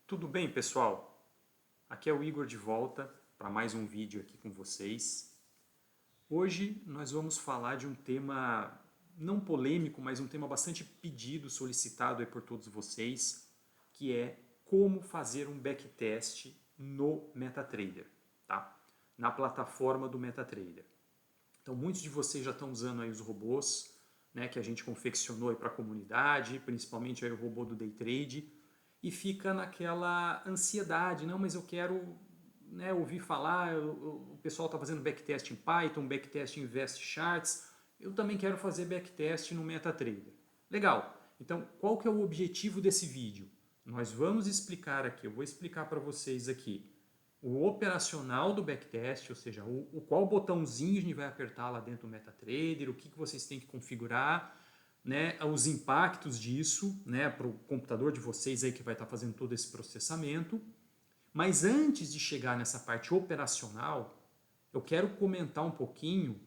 Tudo bem, pessoal? Aqui é o Igor de volta para mais um vídeo aqui com vocês. Hoje nós vamos falar de um tema não polêmico, mas um tema bastante pedido, solicitado aí por todos vocês, que é como fazer um backtest no MetaTrader, tá? Na plataforma do MetaTrader. Então muitos de vocês já estão usando aí os robôs, né, que a gente confeccionou para a comunidade, principalmente aí o robô do Day Trade, e fica naquela ansiedade, não, mas eu quero, né, ouvir falar, o pessoal está fazendo backtest em Python, backtest em Invest Charts, eu também quero fazer backtest no MetaTrader. Legal, então qual que é o objetivo desse vídeo? Nós vamos explicar aqui, eu vou explicar para vocês aqui o operacional do backtest, ou seja, qual botãozinho a gente vai apertar lá dentro do MetaTrader, o que vocês têm que configurar, né, os impactos disso, né, para o computador de vocês aí que vai estar fazendo todo esse processamento. Mas antes de chegar nessa parte operacional, eu quero comentar um pouquinho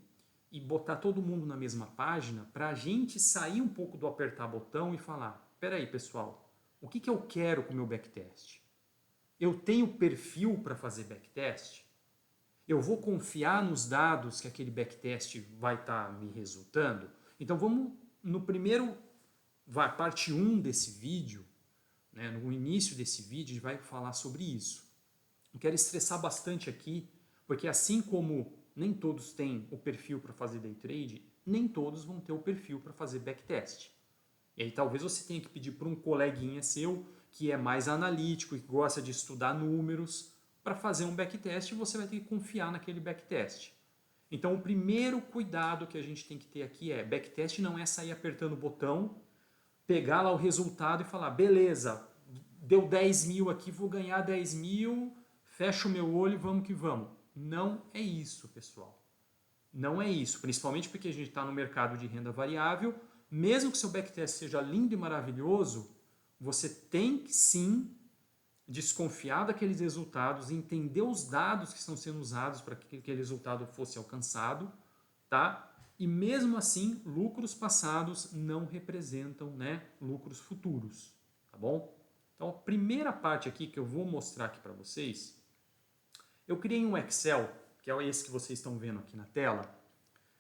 e botar todo mundo na mesma página para a gente sair um pouco do apertar botão e falar, peraí pessoal, o que eu quero com o meu backtest? Eu tenho perfil para fazer backtest? Eu vou confiar nos dados que aquele backtest vai estar me resultando? Então vamos no primeiro, parte 1 desse vídeo, né, no início desse vídeo, a gente vai falar sobre isso. Eu quero estressar bastante aqui, porque assim como nem todos têm o perfil para fazer day trade, nem todos vão ter o perfil para fazer backtest. E aí talvez você tenha que pedir para um coleguinha seu que é mais analítico e que gosta de estudar números para fazer um backtest e você vai ter que confiar naquele backtest. Então o primeiro cuidado que a gente tem que ter aqui é backtest não é sair apertando o botão, pegar lá o resultado e falar, beleza, deu 10 mil aqui, vou ganhar 10 mil, fecho o meu olho e vamos que vamos. Não é isso, pessoal. Não é isso, principalmente porque a gente está no mercado de renda variável. Mesmo que seu backtest seja lindo e maravilhoso, você tem que sim desconfiar daqueles resultados, entender os dados que estão sendo usados para que aquele resultado fosse alcançado, tá? E mesmo assim, lucros passados não representam, né, lucros futuros, tá bom? Então, a primeira parte aqui que eu vou mostrar aqui para vocês, eu criei um Excel, que é esse que vocês estão vendo aqui na tela,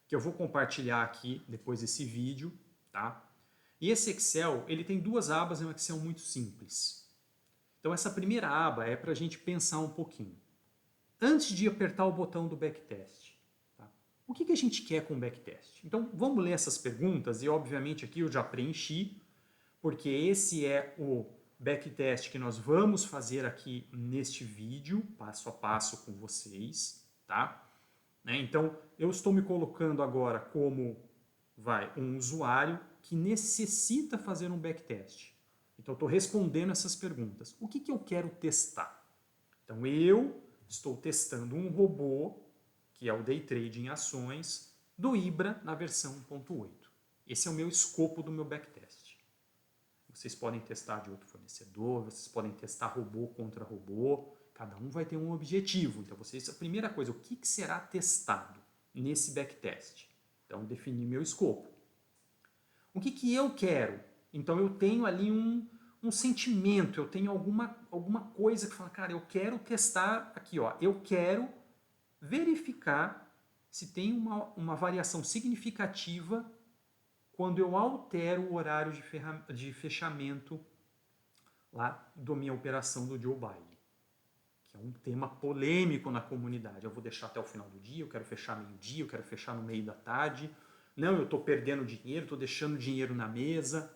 que eu vou compartilhar aqui depois desse vídeo, tá? E esse Excel, ele tem duas abas, é um Excel muito simples. Então essa primeira aba é para a gente pensar um pouquinho. Antes de apertar o botão do backtest, tá? O que a gente quer com o backtest? Então vamos ler essas perguntas e obviamente aqui eu já preenchi, porque esse é o backtest que nós vamos fazer aqui neste vídeo, passo a passo com vocês, tá? Né? Então, eu estou me colocando agora como um usuário que necessita fazer um backtest. Então, eu estou respondendo essas perguntas. O que eu quero testar? Então, eu estou testando um robô, que é o Day Trade em ações, do Ibra na versão 1.8. Esse é o meu escopo do meu backtest. Vocês podem testar de outro fornecedor, vocês podem testar robô contra robô, cada um vai ter um objetivo. Então, a primeira coisa, o que será testado nesse backtest? Então, definir meu escopo. O que eu quero? Então, eu tenho ali um sentimento, eu tenho alguma coisa que fala, cara, eu quero testar aqui, ó, eu quero verificar se tem uma variação significativa quando eu altero o horário de fechamento lá da minha operação do Joe Biden, que é um tema polêmico na comunidade. Eu vou deixar até o final do dia, eu quero fechar meio-dia, eu quero fechar no meio da tarde. Não, eu estou perdendo dinheiro, estou deixando dinheiro na mesa.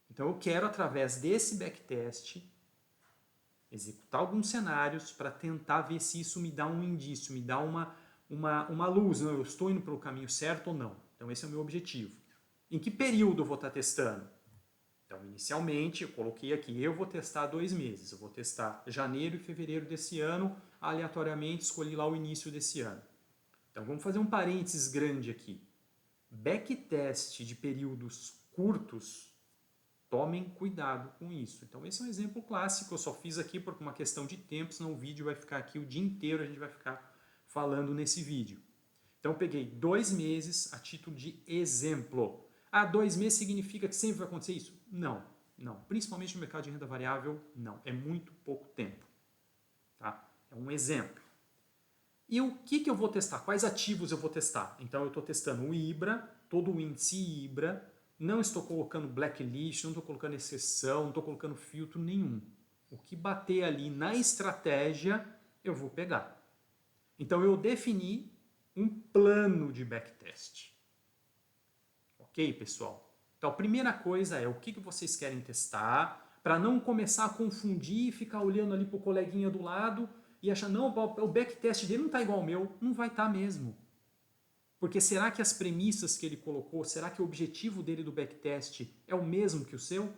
Então eu quero, através desse backtest, executar alguns cenários para tentar ver se isso me dá um indício, me dá uma luz. Não, eu estou indo pelo caminho certo ou não. Então esse é o meu objetivo. Em que período eu vou estar testando? Então, inicialmente, eu coloquei aqui, eu vou testar 2 meses. Eu vou testar janeiro e fevereiro desse ano, aleatoriamente escolhi lá o início desse ano. Então, vamos fazer um parênteses grande aqui. Backtest de períodos curtos, tomem cuidado com isso. Então, esse é um exemplo clássico, eu só fiz aqui por uma questão de tempo, senão o vídeo vai ficar aqui o dia inteiro, a gente vai ficar falando nesse vídeo. Então, eu peguei 2 meses a título de exemplo. Ah, 2 meses significa que sempre vai acontecer isso? Não. Não. Principalmente no mercado de renda variável, não. É muito pouco tempo. Tá? É um exemplo. E o que eu vou testar? Quais ativos eu vou testar? Então eu estou testando o IBRA, todo o índice IBRA, não estou colocando blacklist, não estou colocando exceção, não estou colocando filtro nenhum. O que bater ali na estratégia, eu vou pegar. Então eu defini um plano de backtest. Ok, pessoal? Então a primeira coisa é o que vocês querem testar, para não começar a confundir e ficar olhando ali para o coleguinha do lado e achar, não, o backtest dele não está igual ao meu. Não vai estar mesmo. Porque será que as premissas que ele colocou, será que o objetivo dele do backtest é o mesmo que o seu?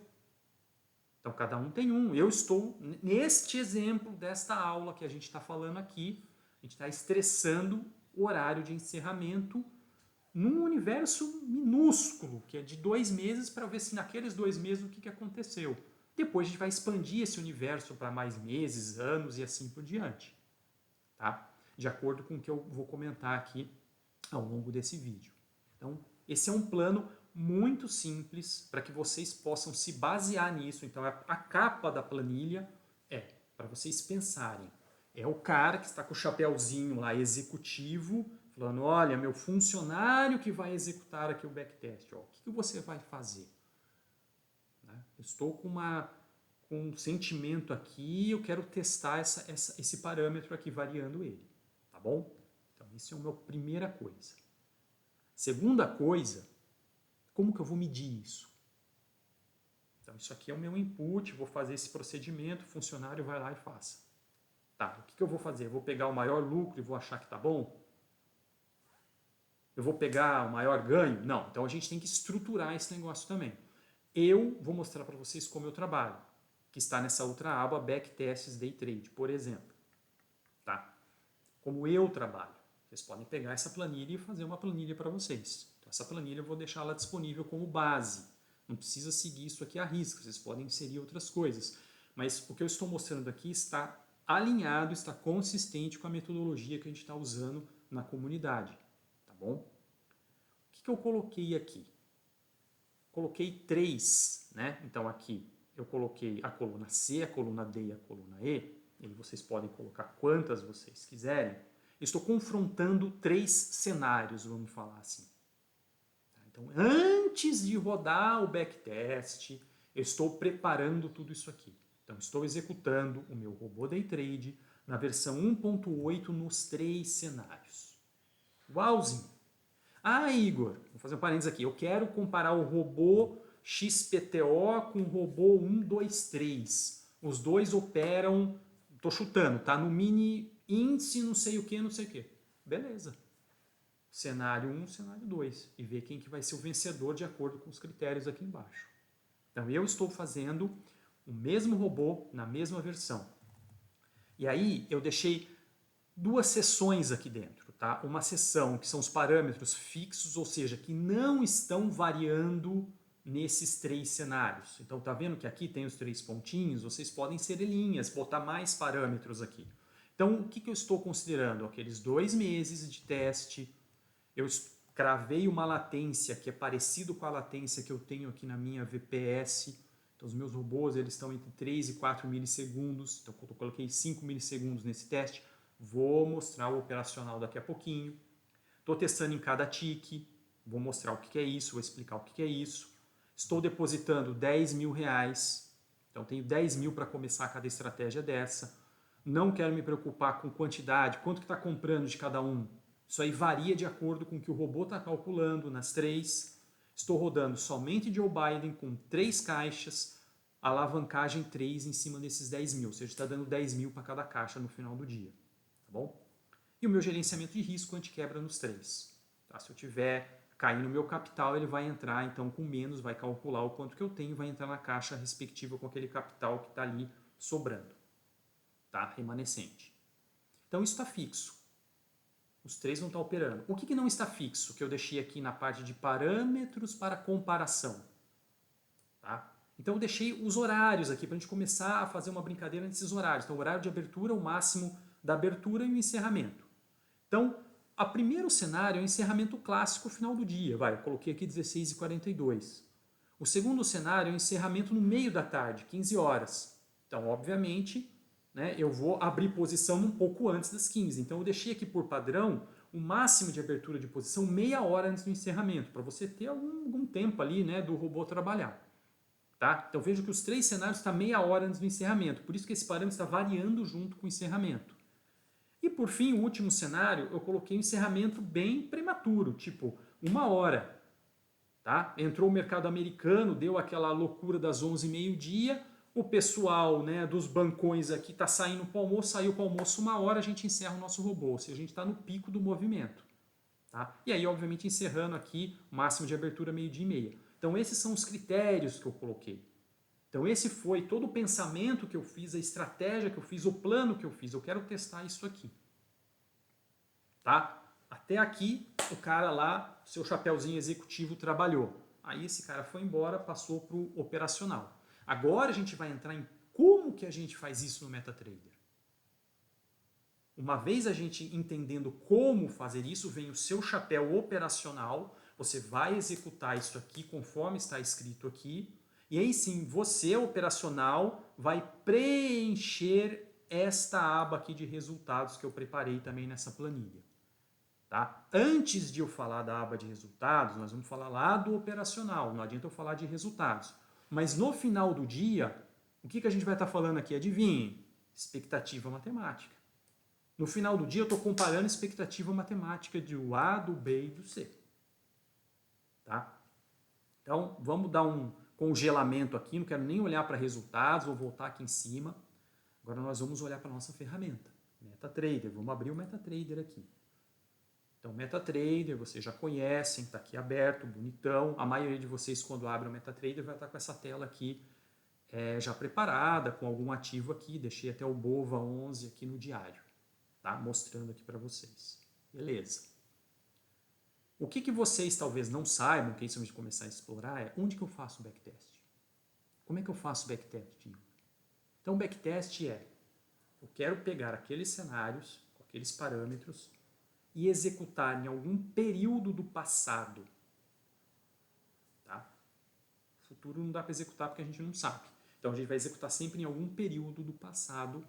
Então cada um tem um. Eu estou, neste exemplo desta aula que a gente está falando aqui, a gente está estressando o horário de encerramento num universo minúsculo, que é de 2 meses, para ver se naqueles 2 meses o que aconteceu. Depois a gente vai expandir esse universo para mais meses, anos e assim por diante. Tá? De acordo com o que eu vou comentar aqui ao longo desse vídeo. Então, esse é um plano muito simples para que vocês possam se basear nisso. Então, a capa da planilha é para vocês pensarem. É o cara que está com o chapéuzinho lá executivo, falando, olha, meu funcionário que vai executar aqui o backtest, ó, o que você vai fazer? Né? Eu estou com um sentimento aqui, eu quero testar esse parâmetro aqui, variando ele. Tá bom? Então, isso é a minha primeira coisa. Segunda coisa, como que eu vou medir isso? Então, isso aqui é o meu input, vou fazer esse procedimento, o funcionário vai lá e faça. Tá, o que eu vou fazer? Eu vou pegar o maior lucro e vou achar que tá bom? Eu vou pegar o maior ganho? Não. Então, a gente tem que estruturar esse negócio também. Eu vou mostrar para vocês como eu trabalho, que está nessa outra aba, Backtests Day Trade, por exemplo. Tá? Como eu trabalho. Vocês podem pegar essa planilha e fazer uma planilha para vocês. Então, essa planilha eu vou deixar ela disponível como base. Não precisa seguir isso aqui à risca, vocês podem inserir outras coisas. Mas o que eu estou mostrando aqui está alinhado, está consistente com a metodologia que a gente está usando na comunidade. Tá bom? O que eu coloquei aqui? Coloquei 3, né? Então aqui eu coloquei a coluna C, a coluna D e a coluna E. E vocês podem colocar quantas vocês quiserem. Estou confrontando 3 cenários, vamos falar assim. Então, antes de rodar o backtest, eu estou preparando tudo isso aqui. Então, estou executando o meu robô Day Trade na versão 1.8 nos 3 cenários. Uauzinho! Ah, Igor, vou fazer um parênteses aqui. Eu quero comparar o robô XPTO com o robô 123. Os dois operam, estou chutando, tá? No mini índice não sei o que, não sei o que. Beleza. Cenário 1, cenário 2. E ver quem que vai ser o vencedor de acordo com os critérios aqui embaixo. Então eu estou fazendo o mesmo robô na mesma versão. E aí eu deixei 2 seções aqui dentro. Tá? Uma seção que são os parâmetros fixos, ou seja, que não estão variando nesses 3 cenários. Então tá vendo que aqui tem os 3 pontinhos, vocês podem ser linhas, botar mais parâmetros aqui. Então o que eu estou considerando? Aqueles 2 meses de teste, eu cravei uma latência que é parecido com a latência que eu tenho aqui na minha VPS. Então os meus robôs eles estão entre 3 e 4 milissegundos, então eu coloquei 5 milissegundos nesse teste. Vou mostrar o operacional daqui a pouquinho. Estou testando em cada tique. Vou mostrar o que é isso, vou explicar o que é isso. Estou depositando 10 mil reais. Então tenho 10 mil para começar cada estratégia dessa. Não quero me preocupar com quantidade, quanto que está comprando de cada um. Isso aí varia de acordo com o que o robô está calculando nas 3. Estou rodando somente Joe Biden com 3 caixas, alavancagem 3 em cima desses 10 mil. Ou seja, está dando 10 mil para cada caixa no final do dia. Tá bom? E o meu gerenciamento de risco anti-quebra nos 3. Tá? Se eu tiver caindo o meu capital, ele vai entrar então com menos, vai calcular o quanto que eu tenho, vai entrar na caixa respectiva com aquele capital que está ali sobrando, tá? Remanescente. Então isso está fixo. Os 3 vão estar operando. O que não está fixo, que eu deixei aqui na parte de parâmetros para comparação? Tá? Então eu deixei os horários aqui para a gente começar a fazer uma brincadeira nesses horários. Então o horário de abertura, o máximo da abertura e o encerramento. Então, o primeiro cenário é o encerramento clássico final do dia. Vai, eu coloquei aqui 16h42. O segundo cenário é o encerramento no meio da tarde, 15 horas. Então, obviamente, né, eu vou abrir posição um pouco antes das 15. Então, eu deixei aqui por padrão o máximo de abertura de posição meia hora antes do encerramento, para você ter algum tempo ali, né, do robô trabalhar. Tá? Então, veja que os três cenários estão meia hora antes do encerramento. Por isso que esse parâmetro está variando junto com o encerramento. E, por fim, o último cenário, eu coloquei um encerramento bem prematuro, tipo 1 hora. Tá? Entrou o mercado americano, deu aquela loucura das 11 meio-dia, o pessoal, né, dos bancões aqui está saindo para o almoço, saiu para o almoço 1 hora, a gente encerra o nosso robô, ou seja, a gente está no pico do movimento. Tá? E aí, obviamente, encerrando aqui o máximo de abertura meio-dia e meia. Então, esses são os critérios que eu coloquei. Então, esse foi todo o pensamento que eu fiz, a estratégia que eu fiz, o plano que eu fiz. Eu quero testar isso aqui. Tá? Até aqui, o cara lá, seu chapeuzinho executivo trabalhou. Aí esse cara foi embora, passou para o operacional. Agora a gente vai entrar em como que a gente faz isso no MetaTrader. Uma vez a gente entendendo como fazer isso, vem o seu chapéu operacional, você vai executar isso aqui conforme está escrito aqui, e aí sim, você, operacional, vai preencher esta aba aqui de resultados que eu preparei também nessa planilha. Tá? Antes de eu falar da aba de resultados, nós vamos falar lá do operacional, não adianta eu falar de resultados. Mas no final do dia, o que a gente vai estar falando aqui? Adivinhe? Expectativa matemática. No final do dia eu estou comparando expectativa matemática do A, do B e do C. Tá? Então vamos dar um congelamento aqui, não quero nem olhar para resultados, vou voltar aqui em cima. Agora nós vamos olhar para a nossa ferramenta, MetaTrader. Vamos abrir o MetaTrader aqui. Então, MetaTrader, vocês já conhecem, está aqui aberto, bonitão. A maioria de vocês, quando abre o MetaTrader, vai estar com essa tela aqui já preparada, com algum ativo aqui. Deixei até o BOVA11 aqui no diário, tá? Mostrando aqui para vocês. Beleza. O que vocês talvez não saibam, que isso a gente começar a explorar, é onde que eu faço o backtest? Como é que eu faço o backtest? Então, o backtest eu quero pegar aqueles cenários, com aqueles parâmetros, e executar em algum período do passado. Tá? Futuro não dá para executar porque a gente não sabe. Então a gente vai executar sempre em algum período do passado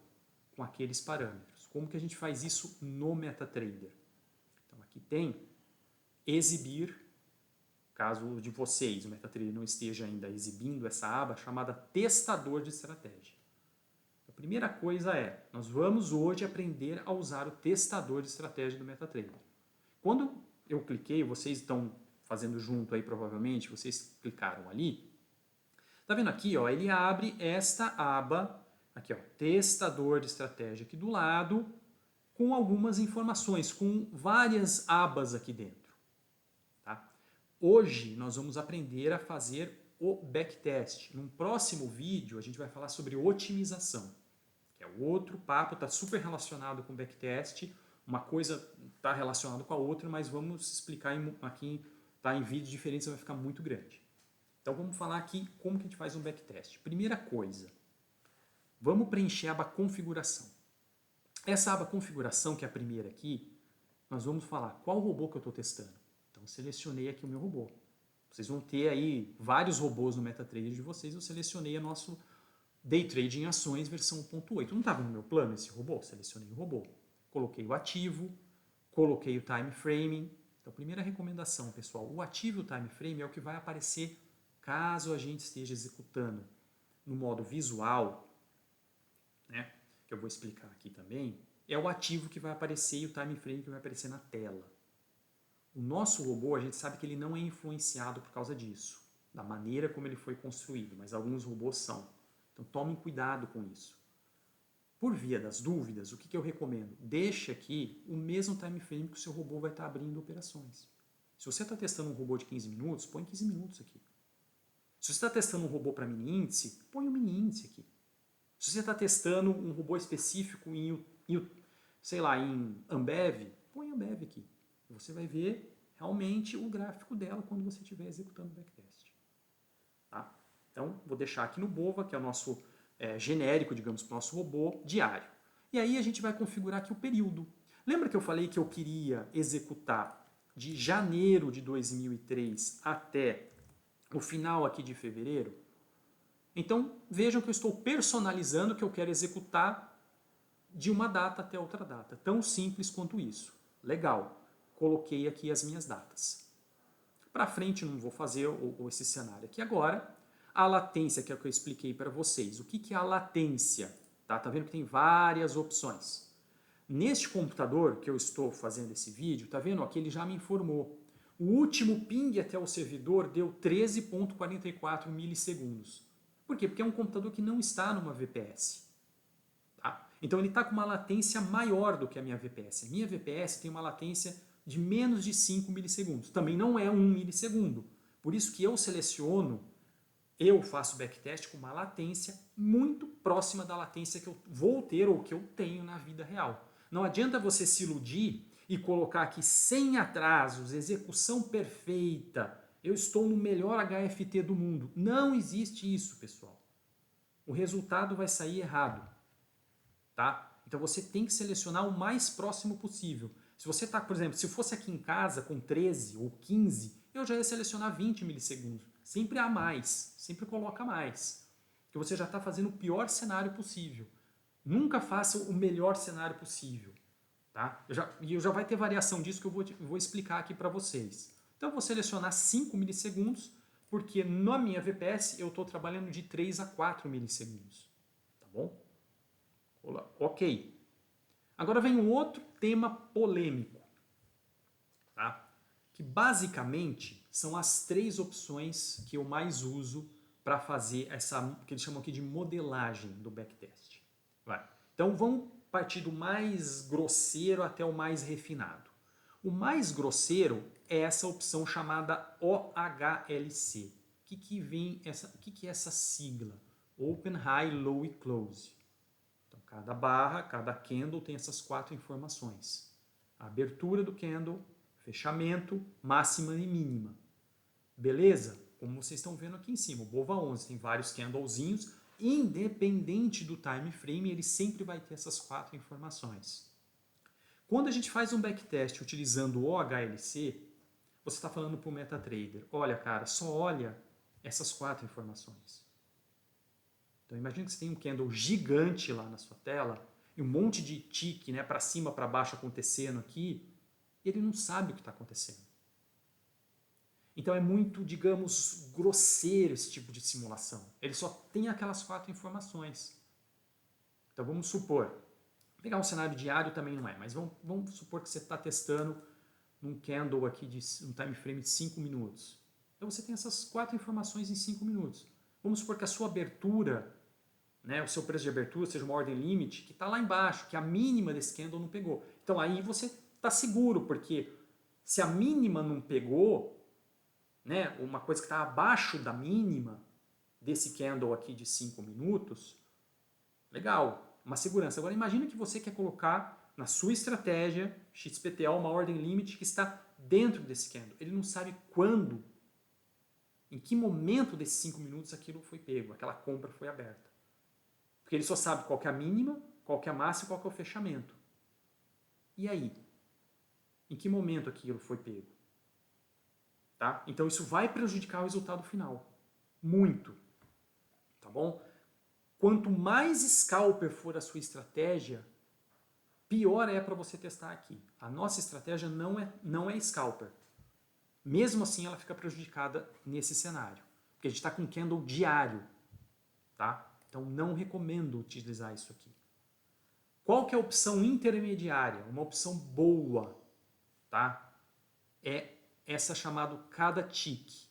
com aqueles parâmetros. Como que a gente faz isso no MetaTrader? Então aqui tem exibir, caso de vocês, o MetaTrader não esteja ainda exibindo essa aba chamada testador de estratégia. A primeira coisa nós vamos hoje aprender a usar o testador de estratégia do MetaTrader. Quando eu cliquei, vocês estão fazendo junto aí provavelmente, vocês clicaram ali, tá vendo aqui, ó, ele abre esta aba, aqui ó, testador de estratégia aqui do lado, com algumas informações, com várias abas aqui dentro. Tá? Hoje nós vamos aprender a fazer o backtest. Num próximo vídeo a gente vai falar sobre otimização. É outro papo, está super relacionado com o backtest, uma coisa está relacionada com a outra, mas vamos explicar aqui, tá, em vídeos diferentes, vai ficar muito grande. Então vamos falar aqui como que a gente faz um backtest. Primeira coisa, vamos preencher a aba configuração. Essa aba configuração, que é a primeira aqui, nós vamos falar qual robô que eu estou testando. Então selecionei aqui o meu robô. Vocês vão ter aí vários robôs no MetaTrader de vocês, eu selecionei o nosso Day Trade em ações versão 1.8. Não estava no meu plano esse robô? Selecionei o robô. Coloquei o ativo, coloquei o time frame. Então, primeira recomendação, pessoal, o ativo e o time frame é o que vai aparecer caso a gente esteja executando no modo visual, né, que eu vou explicar aqui também, é o ativo que vai aparecer e o time frame que vai aparecer na tela. O nosso robô, a gente sabe que ele não é influenciado por causa disso, da maneira como ele foi construído, mas alguns robôs são. Então tomem cuidado com isso. Por via das dúvidas, o que eu recomendo? Deixe aqui o mesmo time frame que o seu robô vai estar abrindo operações. Se você está testando um robô de 15 minutos, põe 15 minutos aqui. Se você está testando um robô para mini índice, põe o mini índice aqui. Se você está testando um robô específico sei lá, em Ambev, põe Ambev aqui. Você vai ver realmente o gráfico dela quando você estiver executando o backtest. Tá? Então, vou deixar aqui no BOVA, que é o nosso genérico, digamos, para o nosso robô diário. E aí a gente vai configurar aqui o período. Lembra que eu falei que eu queria executar de janeiro de 2003 até o final aqui de fevereiro. Então vejam que eu estou personalizando o que eu quero executar de uma data até outra data. Tão simples quanto isso. Legal, coloquei aqui as minhas datas. Para frente não vou fazer esse cenário aqui agora. A latência, que é o que eu expliquei para vocês. O que é a latência? Tá vendo que tem várias opções. Neste computador que eu estou fazendo esse vídeo, tá vendo? Aqui ele já me informou. O último ping até o servidor deu 13,44 milissegundos. Por quê? Porque é um computador que não está numa VPS. Tá? Então ele está com uma latência maior do que a minha VPS. A minha VPS tem uma latência de menos de 5 milissegundos. Também não é 1 milissegundo. Por isso que eu faço backtest com uma latência muito próxima da latência que eu vou ter ou que eu tenho na vida real. Não adianta você se iludir e colocar aqui sem atrasos, execução perfeita, eu estou no melhor HFT do mundo. Não existe isso, pessoal. O resultado vai sair errado. Tá? Então você tem que selecionar o mais próximo possível. Se você está, por exemplo, se fosse aqui em casa com 13 ou 15, eu já ia selecionar 20 milissegundos. Sempre há mais, sempre coloca mais. Porque você já está fazendo o pior cenário possível. Nunca faça o melhor cenário possível. Tá? Já vai ter variação disso que eu vou explicar aqui para vocês. Então eu vou selecionar 5 milissegundos, porque na minha VPS eu estou trabalhando de 3 a 4 milissegundos. Tá bom? Ok. Agora vem um outro tema polêmico, tá? Que basicamente são as 3 opções que eu mais uso para fazer essa, que eles chamam aqui de modelagem do backtest. Então vamos partir do mais grosseiro até o mais refinado. O mais grosseiro é essa opção chamada OHLC. O que é essa sigla? Open, High, Low e Close. Então, cada barra, cada candle tem essas 4 informações. A abertura do candle, fechamento, máxima e mínima. Beleza? Como vocês estão vendo aqui em cima, o BOVA11 tem vários candlezinhos, independente do time frame, ele sempre vai ter essas 4 informações. Quando a gente faz um backtest utilizando o OHLC, você está falando para o MetaTrader, olha cara, só olha essas 4 informações. Então imagina que você tem um candle gigante lá na sua tela e um monte de tique, né, para cima, para baixo acontecendo aqui, e ele não sabe o que está acontecendo. Então é muito, digamos, grosseiro esse tipo de simulação. Ele só tem aquelas 4 informações. Então vamos supor, pegar um cenário diário também não é, mas vamos supor que você está testando num candle aqui de um time frame de 5 minutos. Então você tem essas 4 informações em 5 minutos. Vamos supor que a sua abertura, né, o seu preço de abertura seja uma ordem limite que está lá embaixo, que a mínima desse candle não pegou. Então aí você está seguro, porque se a mínima não pegou, né, uma coisa que está abaixo da mínima desse candle aqui de 5 minutos, legal, uma segurança. Agora imagina que você quer colocar na sua estratégia XPTO uma ordem limite que está dentro desse candle. Ele não sabe quando, em que momento desses 5 minutos aquilo foi pego, aquela compra foi aberta. Porque ele só sabe qual que é a mínima, qual que é a máxima e qual que é o fechamento. E aí? Em que momento aquilo foi pego? Tá? Então isso vai prejudicar o resultado final. Muito. Tá bom? Quanto mais scalper for a sua estratégia, pior é para você testar aqui. A nossa estratégia não é scalper. Mesmo assim ela fica prejudicada nesse cenário. Porque a gente está com candle diário. Tá? Então não recomendo utilizar isso aqui. Qual que é a opção intermediária? Uma opção boa. Tá? É essa chamada cada tique.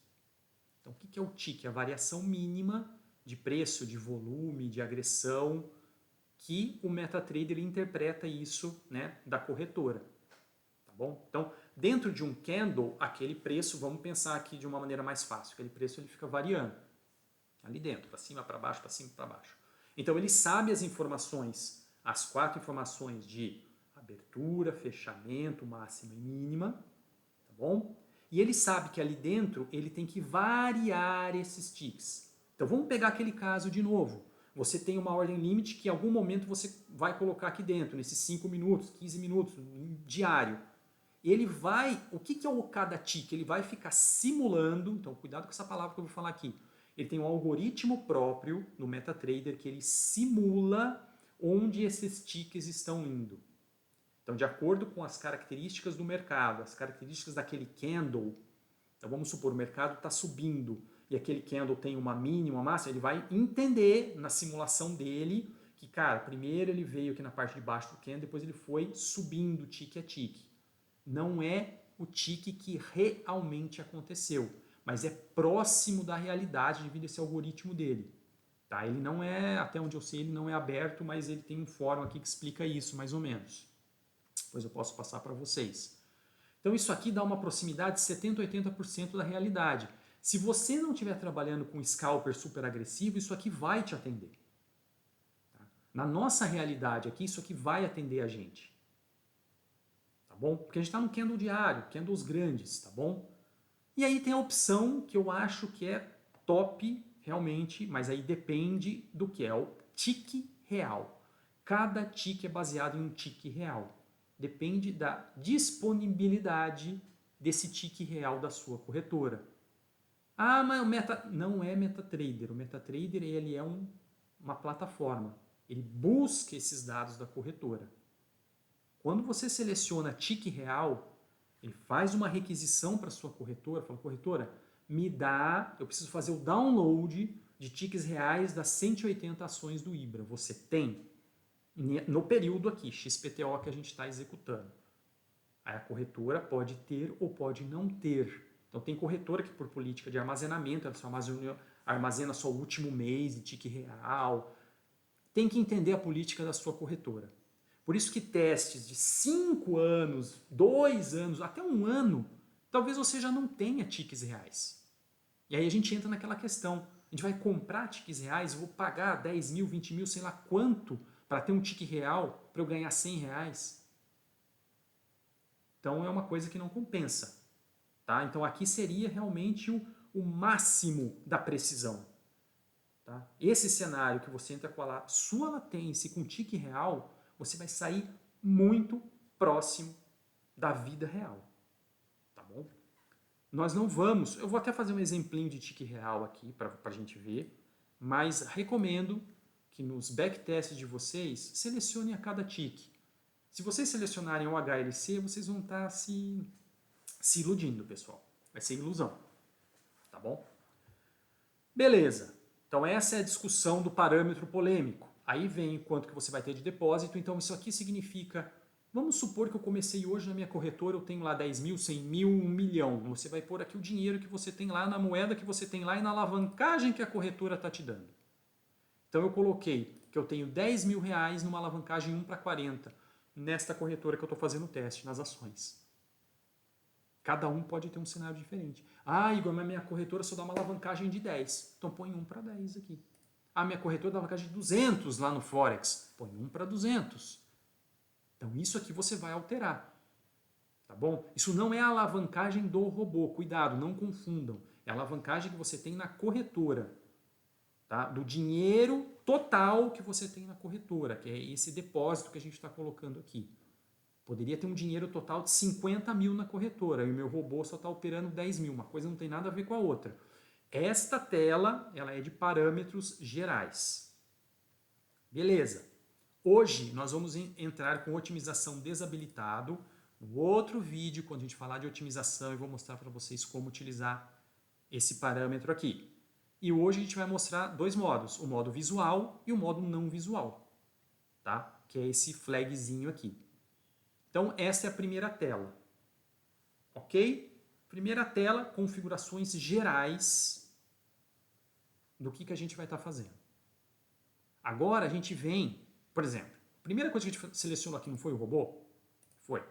Então, o que é o tique? A variação mínima de preço, de volume, de agressão, que o MetaTrader interpreta isso, né, da corretora. Tá bom? Então, dentro de um candle, aquele preço, vamos pensar aqui de uma maneira mais fácil, aquele preço ele fica variando. Ali dentro, para cima, para baixo, para cima, para baixo. Então, ele sabe as informações, as 4 informações de abertura, fechamento, máxima e mínima, tá bom? E ele sabe que ali dentro ele tem que variar esses ticks. Então vamos pegar aquele caso de novo. Você tem uma ordem limite que em algum momento você vai colocar aqui dentro, nesses 5 minutos, 15 minutos, diário. ele vai, o que é o cada tick? Ele vai ficar simulando, então cuidado com essa palavra que eu vou falar aqui. Ele tem um algoritmo próprio no MetaTrader que ele simula onde esses ticks estão indo. Então, de acordo com as características do mercado, as características daquele candle, então vamos supor, o mercado está subindo e aquele candle tem uma mínima, uma máxima, ele vai entender na simulação dele que, cara, primeiro ele veio aqui na parte de baixo do candle, depois ele foi subindo tique a tique. Não é o tique que realmente aconteceu, mas é próximo da realidade devido a esse algoritmo dele. Tá? Ele não é, até onde eu sei, ele não é aberto, mas ele tem um fórum aqui que explica isso, mais ou menos. Depois eu posso passar para vocês. Então isso aqui dá uma proximidade de 70% a 80% da realidade. Se você não estiver trabalhando com scalper super agressivo, isso aqui vai te atender. Tá? Na nossa realidade aqui, isso aqui vai atender a gente. Tá bom? Porque a gente está no candle diário, candles grandes, tá bom? E aí tem a opção que eu acho que é top realmente, mas aí depende do que é o tique real. Cada tique é baseado em um tique real. Depende da disponibilidade desse tique real da sua corretora. Ah, mas o Meta não é MetaTrader. O MetaTrader ele é uma plataforma. Ele busca esses dados da corretora. Quando você seleciona tique real, ele faz uma requisição para a sua corretora, fala, corretora, me dá, eu preciso fazer o download de tiques reais das 180 ações do IBRA. Você tem? No período aqui, XPTO que a gente está executando. Aí a corretora pode ter ou pode não ter. Então tem corretora que por política de armazenamento, ela só armazena só o último mês de tique real. Tem que entender a política da sua corretora. Por isso que testes de 5 anos, 2 anos, até 1 ano, talvez você já não tenha tiques reais. E aí a gente entra naquela questão, a gente vai comprar tiques reais, eu vou pagar 10 mil, 20 mil, sei lá quanto, para ter um tique real, para eu ganhar 100 reais. Então é uma coisa que não compensa. Tá? Então aqui seria realmente o máximo da precisão. Tá? Esse cenário que você entra com a sua latência com tique real, você vai sair muito próximo da vida real. Tá bom? Nós não vamos, eu vou até fazer um exemplinho de tique real aqui para a gente ver, mas recomendo que nos backtests de vocês selecionem a cada tique. Se vocês selecionarem o HLC, vocês vão estar se iludindo, pessoal. Vai ser ilusão. Tá bom? Beleza. Então essa é a discussão do parâmetro polêmico. Aí vem quanto que você vai ter de depósito. Então isso aqui significa, vamos supor que eu comecei hoje na minha corretora, eu tenho lá 10 mil, 100 mil, 1 milhão. Você vai pôr aqui o dinheiro que você tem lá, na moeda que você tem lá e na alavancagem que a corretora está te dando. Então eu coloquei que eu tenho 10 mil reais numa alavancagem 1 para 40 nesta corretora que eu estou fazendo o teste, nas ações. Cada um pode ter um cenário diferente. Ah, Igor, mas minha corretora só dá uma alavancagem de 10. Então põe 1 para 10 aqui. Ah, minha corretora dá alavancagem de 200 lá no Forex. Põe 1 para 200. Então isso aqui você vai alterar. Tá bom? Isso não é a alavancagem do robô. Cuidado, não confundam. É a alavancagem que você tem na corretora. Tá? Do dinheiro total que você tem na corretora, que é esse depósito que a gente está colocando aqui. Poderia ter um dinheiro total de 50 mil na corretora e o meu robô só está operando 10 mil. Uma coisa não tem nada a ver com a outra. Esta tela ela é de parâmetros gerais. Beleza. Hoje nós vamos entrar com otimização desabilitado. No outro vídeo, quando a gente falar de otimização, eu vou mostrar para vocês como utilizar esse parâmetro aqui. E hoje a gente vai mostrar dois modos, o modo visual e o modo não visual, tá? Que é esse flagzinho aqui. Então, essa é a primeira tela. Ok? Primeira tela, configurações gerais do que a gente vai estar fazendo. Agora a gente vem, por exemplo, a primeira coisa que a gente selecionou aqui não foi o robô? Foi.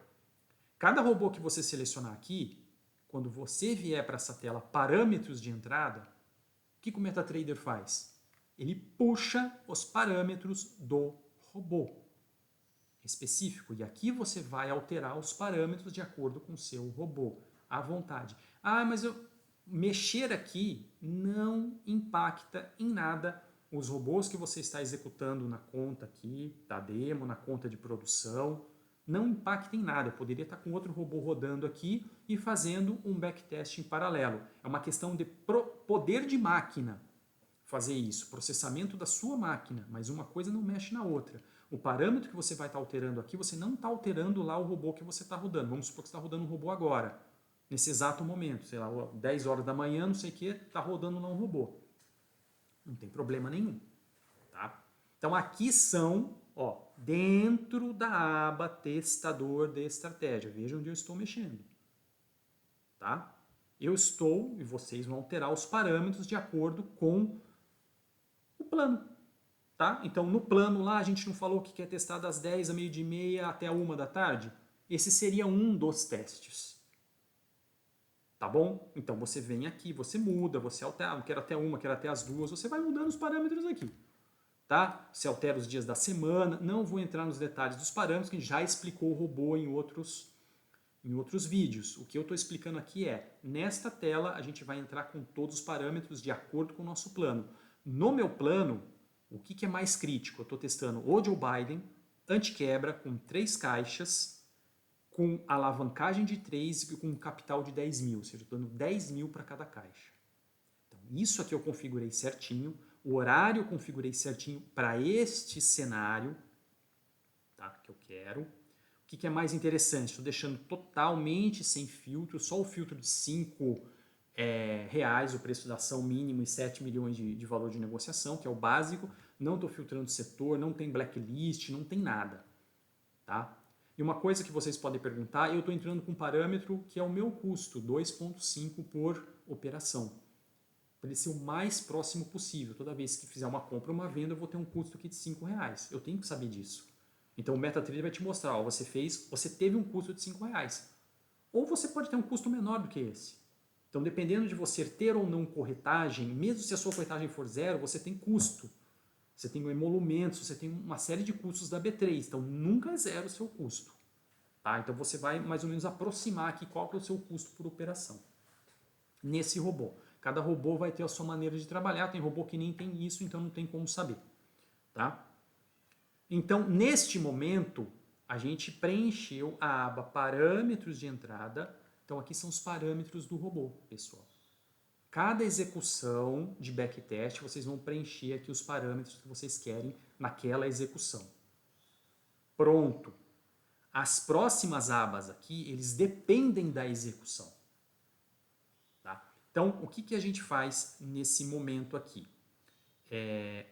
Cada robô que você selecionar aqui, quando você vier para essa tela parâmetros de entrada, o que o MetaTrader faz? Ele puxa os parâmetros do robô específico. E aqui você vai alterar os parâmetros de acordo com o seu robô, à vontade. Ah, mas mexer aqui não impacta em nada os robôs que você está executando na conta aqui, da demo, na conta de produção. não impacta em nada. Eu poderia estar com outro robô rodando aqui e fazendo um backtest em paralelo. É uma questão de poder de máquina fazer isso, processamento da sua máquina, mas uma coisa não mexe na outra. O parâmetro que você vai estar alterando aqui, você não está alterando lá o robô que você está rodando. Vamos supor que você está rodando um robô agora, nesse exato momento, sei lá, 10 horas da manhã, não sei o que, está rodando lá um robô. Não tem problema nenhum. Tá? Então aqui são, ó, dentro da aba testador de estratégia. Veja onde eu estou mexendo. Tá? Eu estou, e vocês vão alterar os parâmetros de acordo com o plano. Tá? Então no plano lá a gente não falou que quer testar das 10 a meio-dia e meia até a 1 da tarde? Esse seria um dos testes. Tá bom? Então você vem aqui, você muda, você altera, quero até 1, quero até as 2, você vai mudando os parâmetros aqui. Tá? Você altera os dias da semana, não vou entrar nos detalhes dos parâmetros, que a gente já explicou o robô em outros vídeos. O que eu estou explicando aqui é, nesta tela a gente vai entrar com todos os parâmetros de acordo com o nosso plano. No meu plano, o que é mais crítico? Eu estou testando o Joe Biden, anti-quebra, com 3 caixas, com alavancagem de 3 e com um capital de 10 mil, ou seja, estou dando 10 mil para cada caixa. Então, isso aqui eu configurei certinho, o horário eu configurei certinho para este cenário, tá, que eu quero. O que é mais interessante? Estou deixando totalmente sem filtro, só o filtro de 5 reais, o preço da ação mínimo, e 7 milhões de valor de negociação, que é o básico. Não estou filtrando setor, não tem blacklist, não tem nada. Tá? E uma coisa que vocês podem perguntar, eu estou entrando com um parâmetro que é o meu custo, 2,5 por operação. Para ele ser o mais próximo possível. Toda vez que fizer uma compra ou uma venda, eu vou ter um custo aqui de 5 reais. Eu tenho que saber disso. Então o MetaTrader vai te mostrar, ó, você teve um custo de 5 reais. Ou você pode ter um custo menor do que esse. Então dependendo de você ter ou não corretagem, mesmo se a sua corretagem for zero, você tem custo. Você tem emolumentos, você tem uma série de custos da B3. Então nunca é zero o seu custo. Tá? Então você vai mais ou menos aproximar aqui qual que é o seu custo por operação. Nesse robô. Cada robô vai ter a sua maneira de trabalhar. Tem robô que nem tem isso, então não tem como saber. Tá? Então, neste momento, a gente preencheu a aba parâmetros de entrada. Então, aqui são os parâmetros do robô, pessoal. Cada execução de backtest, vocês vão preencher aqui os parâmetros que vocês querem naquela execução. Pronto. As próximas abas aqui, eles dependem da execução. Tá? Então, o que a gente faz nesse momento aqui?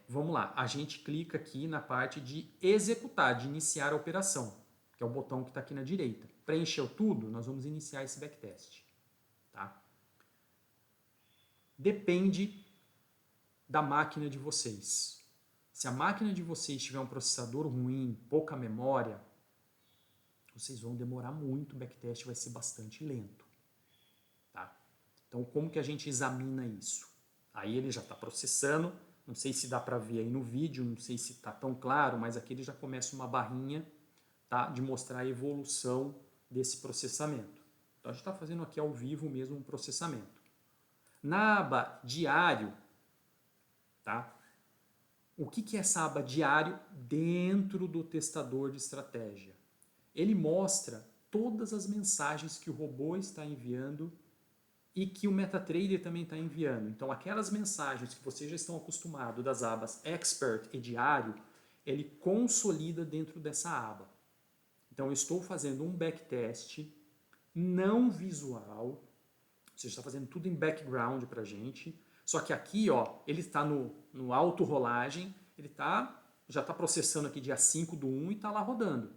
Vamos lá, a gente clica aqui na parte de executar, de iniciar a operação, que é o botão que está aqui na direita. Preencheu tudo, nós vamos iniciar esse backtest. Tá? Depende da máquina de vocês. Se a máquina de vocês tiver um processador ruim, pouca memória, vocês vão demorar muito, o backtest vai ser bastante lento. Tá? Então, como que a gente examina isso? Aí ele já está processando, não sei se dá para ver aí no vídeo, não sei se está tão claro, mas aqui ele já começa uma barrinha, tá, de mostrar a evolução desse processamento. Então a gente está fazendo aqui ao vivo mesmo um processamento. Na aba diário, tá, o que é essa aba diário dentro do testador de estratégia? Ele mostra todas as mensagens que o robô está enviando e que o MetaTrader também está enviando. Então, aquelas mensagens que vocês já estão acostumados das abas Expert e Diário, ele consolida dentro dessa aba. Então, eu estou fazendo um backtest não visual, ou seja, está fazendo tudo em background para a gente. Só que aqui, ó, ele está no auto-rolagem, ele já está processando aqui dia 5/1 e está lá rodando.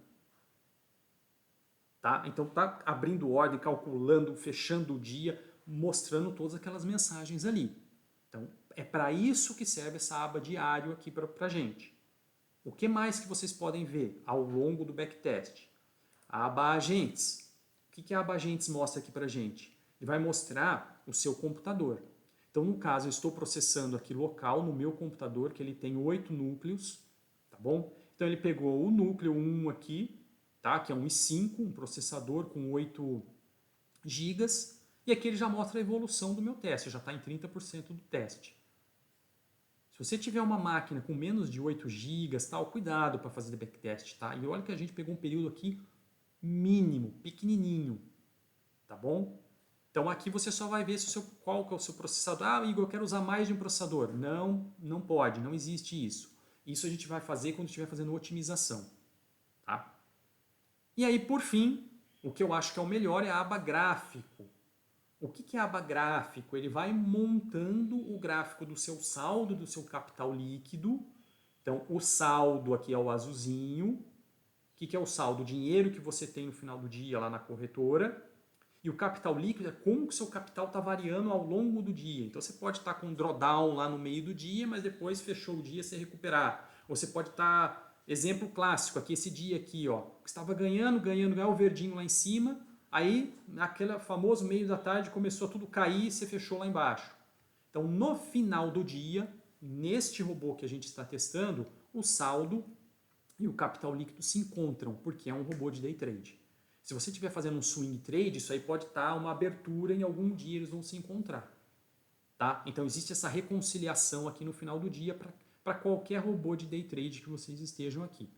Tá? Então, está abrindo ordem, calculando, fechando o dia, mostrando todas aquelas mensagens ali. Então, é para isso que serve essa aba diário aqui para a gente. O que mais que vocês podem ver ao longo do backtest? A aba Agentes. O que a aba Agentes mostra aqui para a gente? Ele vai mostrar o seu computador. Então, no caso, eu estou processando aqui local no meu computador, que ele tem 8 núcleos, tá bom? Então, ele pegou o núcleo 1 aqui, tá? Que é um i5, um processador com 8 gigas, e aqui ele já mostra a evolução do meu teste, já está em 30% do teste. Se você tiver uma máquina com menos de 8 GB, tal, cuidado para fazer backtest, tá? E olha que a gente pegou um período aqui mínimo, pequenininho, tá bom? Então aqui você só vai ver se qual que é o seu processador. Ah, Igor, eu quero usar mais de um processador. Não, não pode, não existe isso. Isso a gente vai fazer quando estiver fazendo otimização, tá? E aí, por fim, o que eu acho que é o melhor é a aba gráfico. O que é a aba gráfico? Ele vai montando o gráfico do seu saldo, do seu capital líquido. Então, o saldo aqui é o azulzinho. O que é o saldo? O dinheiro que você tem no final do dia lá na corretora. E o capital líquido é como que o seu capital está variando ao longo do dia. Então, você pode estar com um drawdown lá no meio do dia, mas depois fechou o dia, você recuperar. Ou você pode estar, exemplo clássico, aqui esse dia aqui, ó, que estava ganhando, o verdinho lá em cima, aí, naquele famoso meio da tarde, começou a tudo cair e você fechou lá embaixo. Então, no final do dia, neste robô que a gente está testando, o saldo e o capital líquido se encontram, porque é um robô de day trade. Se você estiver fazendo um swing trade, isso aí pode estar uma abertura em algum dia, eles vão se encontrar. Tá? Então, existe essa reconciliação aqui no final do dia para qualquer robô de day trade que vocês estejam aqui.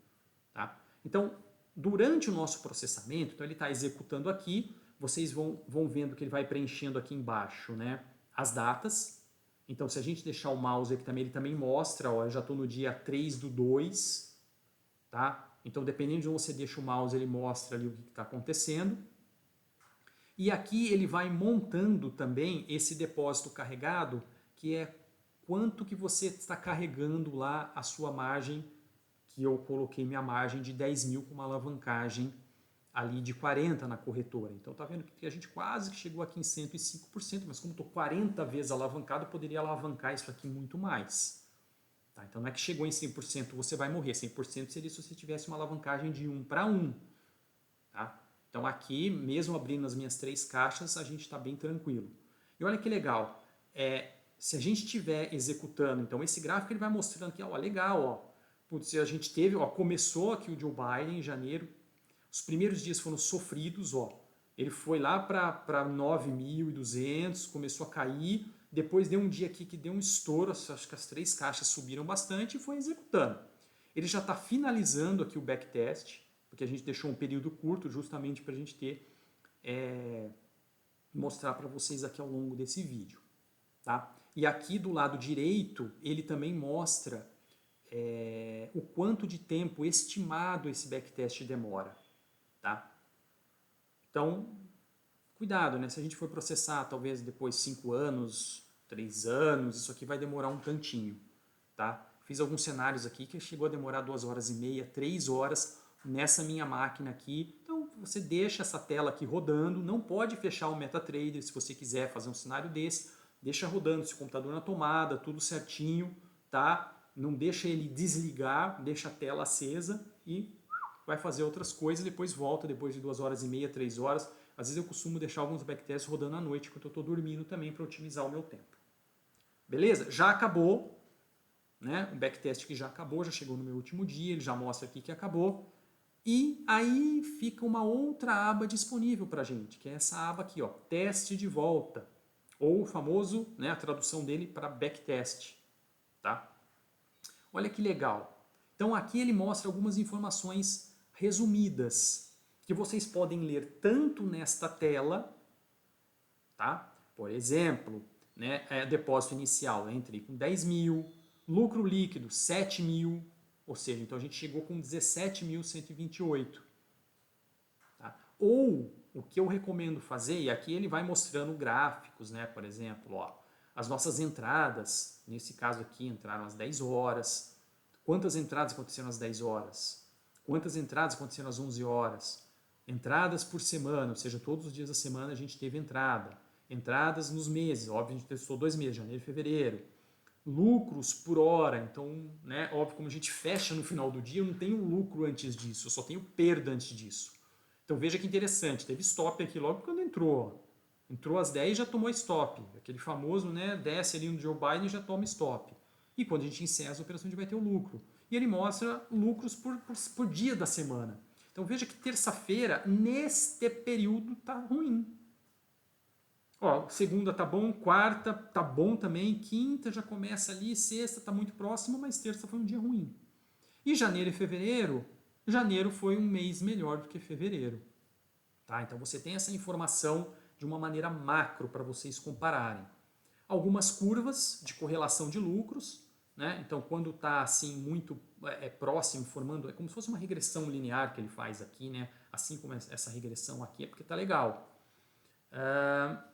Tá? Então, durante o nosso processamento, então ele está executando aqui, vocês vão vendo que ele vai preenchendo aqui embaixo, né, as datas. Então, se a gente deixar o mouse aqui também, ele também mostra, ó, eu já estou no dia 3/2, tá? Então, dependendo de onde você deixa o mouse, ele mostra ali o que está acontecendo. E aqui ele vai montando também esse depósito carregado, que é quanto que você está carregando lá a sua margem, que eu coloquei minha margem de 10 mil com uma alavancagem ali de 40 na corretora. Então tá vendo que a gente quase que chegou aqui em 105%, mas como estou 40 vezes alavancado, eu poderia alavancar isso aqui muito mais. Tá? Então não é que chegou em 100% você vai morrer, 100% seria se você tivesse uma alavancagem de 1 para 1. Tá? Então aqui, mesmo abrindo as minhas 3 caixas, a gente está bem tranquilo. E olha que legal, se a gente estiver executando, então esse gráfico ele vai mostrando aqui, ó, legal, ó, putz, a gente teve, ó, começou aqui o Joe Biden em janeiro, os primeiros dias foram sofridos, ó, ele foi lá para 9.200, começou a cair, depois deu um dia aqui que deu um estouro, acho que as 3 caixas subiram bastante e foi executando. Ele já está finalizando aqui o backtest, porque a gente deixou um período curto justamente para a gente ter, mostrar para vocês aqui ao longo desse vídeo. Tá? E aqui do lado direito, ele também mostra o quanto de tempo estimado esse backtest demora. Tá? Então, cuidado, né? Se a gente for processar talvez depois 5 anos, 3 anos, isso aqui vai demorar um tantinho. Tá? Fiz alguns cenários aqui que chegou a demorar 2 horas e meia, 3 horas nessa minha máquina aqui. Então, você deixa essa tela aqui rodando, não pode fechar o MetaTrader se você quiser fazer um cenário desse, deixa rodando seu computador na tomada, tudo certinho, tá? Não deixa ele desligar, deixa a tela acesa e vai fazer outras coisas, depois volta, depois de 2 horas e meia, 3 horas. Às vezes eu costumo deixar alguns backtests rodando à noite, enquanto eu estou dormindo também, para otimizar o meu tempo. Beleza? Já acabou, né? O backtest que já acabou, já chegou no meu último dia, ele já mostra aqui que acabou. E aí fica uma outra aba disponível para a gente, que é essa aba aqui, ó, teste de volta, ou o famoso, né, a tradução dele para backtest. Tá? Olha que legal. Então aqui ele mostra algumas informações resumidas, que vocês podem ler tanto nesta tela, tá? Por exemplo, né, depósito inicial, entrei com 10 mil, lucro líquido 7 mil, ou seja, então a gente chegou com 17.128. Tá? Ou o que eu recomendo fazer, e aqui ele vai mostrando gráficos, né? Por exemplo, ó, as nossas entradas, nesse caso aqui entraram às 10 horas, quantas entradas aconteceram às 10 horas, quantas entradas aconteceram às 11 horas, entradas por semana, ou seja, todos os dias da semana a gente teve entrada, entradas nos meses, óbvio, a gente testou 2 meses, janeiro e fevereiro, lucros por hora, então, né, óbvio, como a gente fecha no final do dia, eu não tenho lucro antes disso, eu só tenho perda antes disso. Então veja que interessante, teve stop aqui logo quando entrou. Entrou às 10 e já tomou stop. Aquele famoso, né, desce ali no Joe Biden e já toma stop. E quando a gente encerra a operação, a gente vai ter o lucro. E ele mostra lucros por dia da semana. Então veja que terça-feira, neste período, tá ruim. Ó, segunda tá bom, quarta tá bom também, quinta já começa ali, sexta tá muito próximo, mas terça foi um dia ruim. E janeiro e fevereiro, janeiro foi um mês melhor do que fevereiro. Tá? Então você tem essa informação de uma maneira macro para vocês compararem. Algumas curvas de correlação de lucros, né? Então quando está assim muito próximo, formando, é como se fosse uma regressão linear que ele faz aqui, né? Assim como essa regressão aqui, é porque está legal.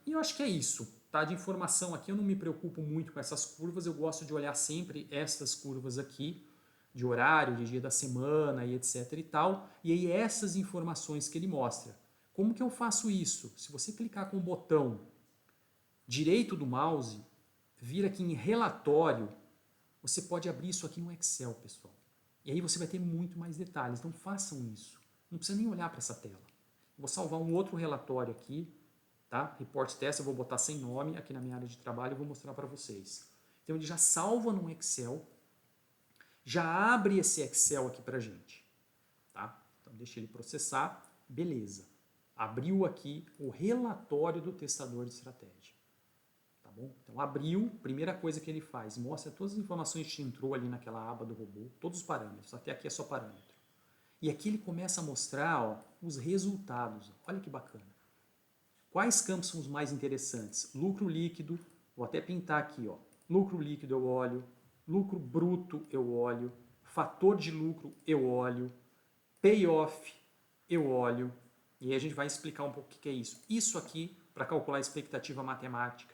E eu acho que é isso. Tá? De informação aqui eu não me preocupo muito com essas curvas, eu gosto de olhar sempre essas curvas aqui, de horário, de dia da semana e etc e tal, e aí essas informações que ele mostra. Como que eu faço isso? Se você clicar com o botão direito do mouse, vir aqui em relatório, você pode abrir isso aqui no Excel, pessoal. E aí você vai ter muito mais detalhes, então façam isso. Não precisa nem olhar para essa tela. Vou salvar um outro relatório aqui, tá? Report test, eu vou botar sem nome aqui na minha área de trabalho e vou mostrar para vocês. Então ele já salva no Excel, já abre esse Excel aqui para gente, tá? Então deixa ele processar, beleza. Abriu aqui o relatório do testador de estratégia, tá bom? Então abriu, primeira coisa que ele faz, mostra todas as informações que entrou ali naquela aba do robô, todos os parâmetros, até aqui é só parâmetro. E aqui ele começa a mostrar, ó, os resultados, olha que bacana. Quais campos são os mais interessantes? Lucro líquido, vou até pintar aqui, ó. Lucro líquido eu olho, lucro bruto eu olho, fator de lucro eu olho, payoff eu olho, e aí a gente vai explicar um pouco o que é isso. Isso aqui, para calcular a expectativa matemática,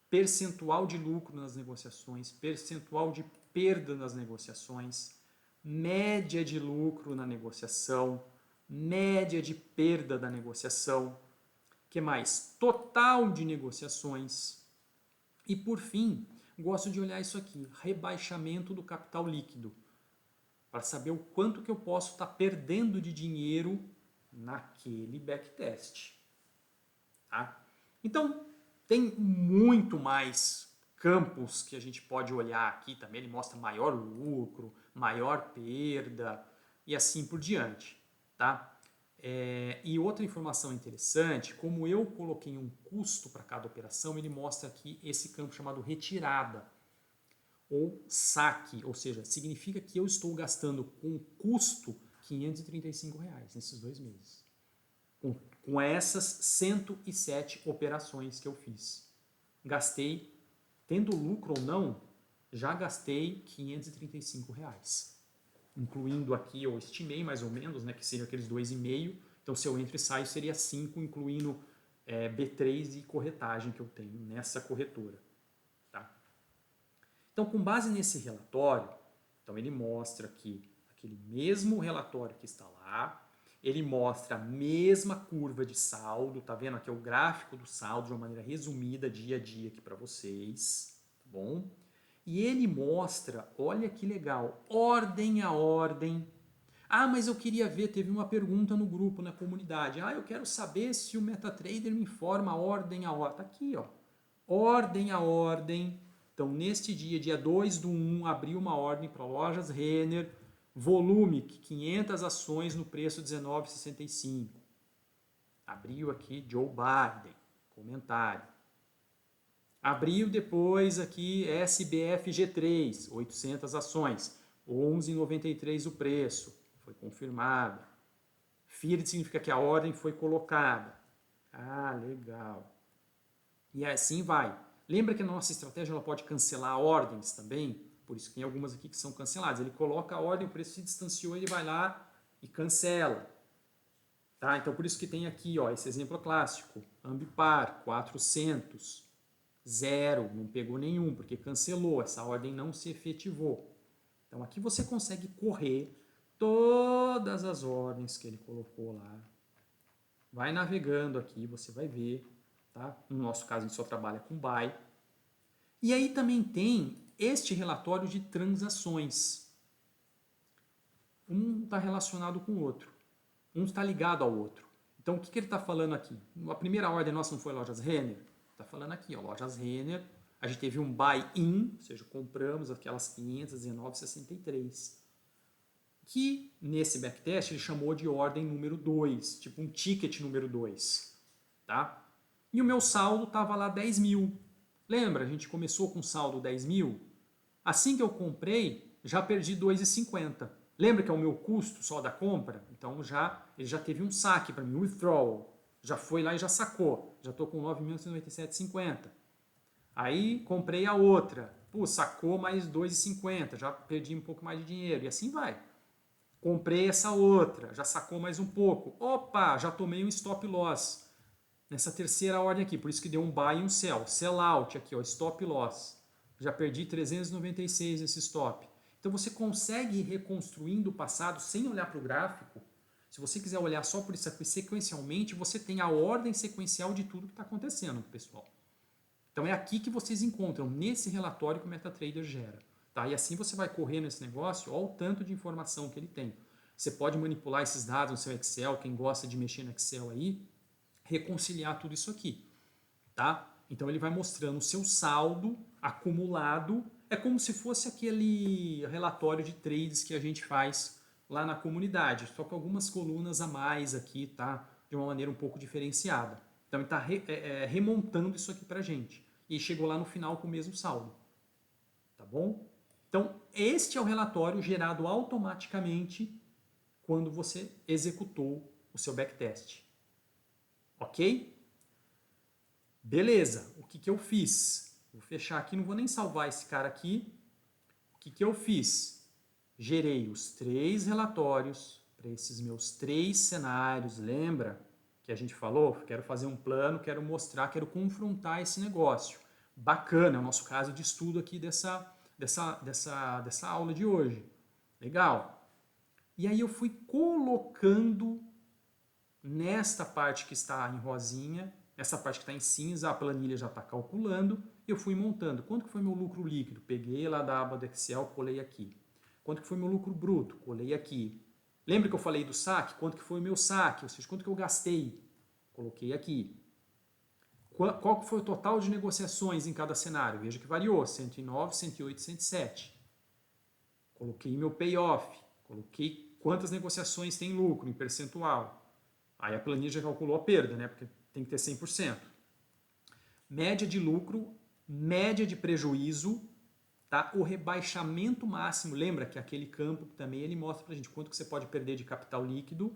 percentual de lucro nas negociações, percentual de perda nas negociações, média de lucro na negociação, média de perda da negociação, que mais? Total de negociações. E por fim, gosto de olhar isso aqui, rebaixamento do capital líquido, para saber o quanto que eu posso estar perdendo de dinheiro naquele backtest. Tá? Então, tem muito mais campos que a gente pode olhar aqui também. Ele mostra maior lucro, maior perda e assim por diante. Tá? E outra informação interessante, como eu coloquei um custo para cada operação, ele mostra aqui esse campo chamado retirada ou saque, ou seja, significa que eu estou gastando com custo R$535 nesses 2 meses. Com essas 107 operações que eu fiz. Gastei, tendo lucro ou não, já gastei R$535. Incluindo aqui, eu estimei mais ou menos, né, que seriam aqueles 2,5. Então, se eu entro e saio, seria 5, incluindo B3 e corretagem que eu tenho nessa corretora. Tá? Então, com base nesse relatório, então ele mostra aqui aquele mesmo relatório que está lá, ele mostra a mesma curva de saldo, tá vendo? Aqui é o gráfico do saldo de uma maneira resumida, dia a dia aqui para vocês, tá bom? E ele mostra, olha que legal, ordem a ordem. Ah, mas eu queria ver, teve uma pergunta no grupo, na comunidade. Ah, eu quero saber se o MetaTrader me informa ordem a ordem. Tá aqui, ó. Ordem a ordem. Então, neste dia 2/1, abriu uma ordem para lojas Renner, volume 500 ações no preço R$19,65. Abriu aqui Joe Biden, comentário. Abriu depois aqui SBFG3, 800 ações, R$11,93 o preço, foi confirmado. FIRD significa que a ordem foi colocada. Ah, legal. E assim vai. Lembra que a nossa estratégia ela pode cancelar ordens também? Por isso que tem algumas aqui que são canceladas. Ele coloca a ordem, o preço se distanciou, ele vai lá e cancela. Tá? Então, por isso que tem aqui ó, esse exemplo clássico. Ambipar, 400. 0, não pegou nenhum, porque cancelou, essa ordem não se efetivou. Então aqui você consegue correr todas as ordens que ele colocou lá. Vai navegando aqui, você vai ver. Tá? No nosso caso, a gente só trabalha com buy. E aí também tem este relatório de transações. Um está relacionado com o outro. Um está ligado ao outro. Então o que ele está falando aqui? A primeira ordem nossa não foi lojas Renner? Está falando aqui, ó, lojas Renner, a gente teve um buy-in, ou seja, compramos aquelas 519,63, que nesse backtest ele chamou de ordem número 2, tipo um ticket número 2, tá? E o meu saldo estava lá 10 mil. Lembra, a gente começou com saldo 10 mil? Assim que eu comprei, já perdi 2,50. Lembra que é o meu custo só da compra? Então ele já teve um saque para mim, withdrawal. já foi lá e já sacou. Já estou com 9.997,50. Aí comprei a outra. Pô, sacou mais 2,50. Já perdi um pouco mais de dinheiro. E assim vai. Comprei essa outra. Já sacou mais um pouco. Opa, já tomei um stop loss. Nessa terceira ordem aqui. Por isso que deu um buy e um sell. Sell out aqui, ó, stop loss. Já perdi 396 nesse stop. Então você consegue ir reconstruindo o passado sem olhar para o gráfico. Se você quiser olhar só por isso aqui sequencialmente, você tem a ordem sequencial de tudo que está acontecendo, pessoal. Então é aqui que vocês encontram, nesse relatório que o MetaTrader gera. Tá? E assim você vai correr nesse negócio, olha o tanto de informação que ele tem. Você pode manipular esses dados no seu Excel, quem gosta de mexer no Excel aí, reconciliar tudo isso aqui. Tá? Então ele vai mostrando o seu saldo acumulado, é como se fosse aquele relatório de trades que a gente faz lá na comunidade, só com algumas colunas a mais aqui, tá? De uma maneira um pouco diferenciada. Então ele está remontando isso aqui para a gente. E chegou lá no final com o mesmo saldo. Tá bom? Então este é o relatório gerado automaticamente quando você executou o seu backtest. Ok? Beleza, o que eu fiz? Vou fechar aqui, não vou nem salvar esse cara aqui. O que eu fiz? Gerei os 3 relatórios para esses meus 3 cenários. Lembra que a gente falou? Quero fazer um plano, quero mostrar, quero confrontar esse negócio. Bacana, é o nosso caso de estudo aqui dessa aula de hoje. Legal. E aí eu fui colocando nesta parte que está em rosinha, essa parte que está em cinza, a planilha já está calculando, eu fui montando. Quanto que foi meu lucro líquido? Peguei lá da aba do Excel, colei aqui. Quanto que foi meu lucro bruto? Colei aqui. Lembra que eu falei do saque? Quanto que foi o meu saque? Ou seja, quanto que eu gastei? Coloquei aqui. Qual foi o total de negociações em cada cenário? Veja que variou, 109, 108, 107. Coloquei meu payoff. Coloquei quantas negociações tem lucro em percentual. Aí a planilha já calculou a perda, né? Porque tem que ter 100%. Média de lucro, média de prejuízo, tá? O rebaixamento máximo, lembra que aquele campo também ele mostra pra gente quanto que você pode perder de capital líquido.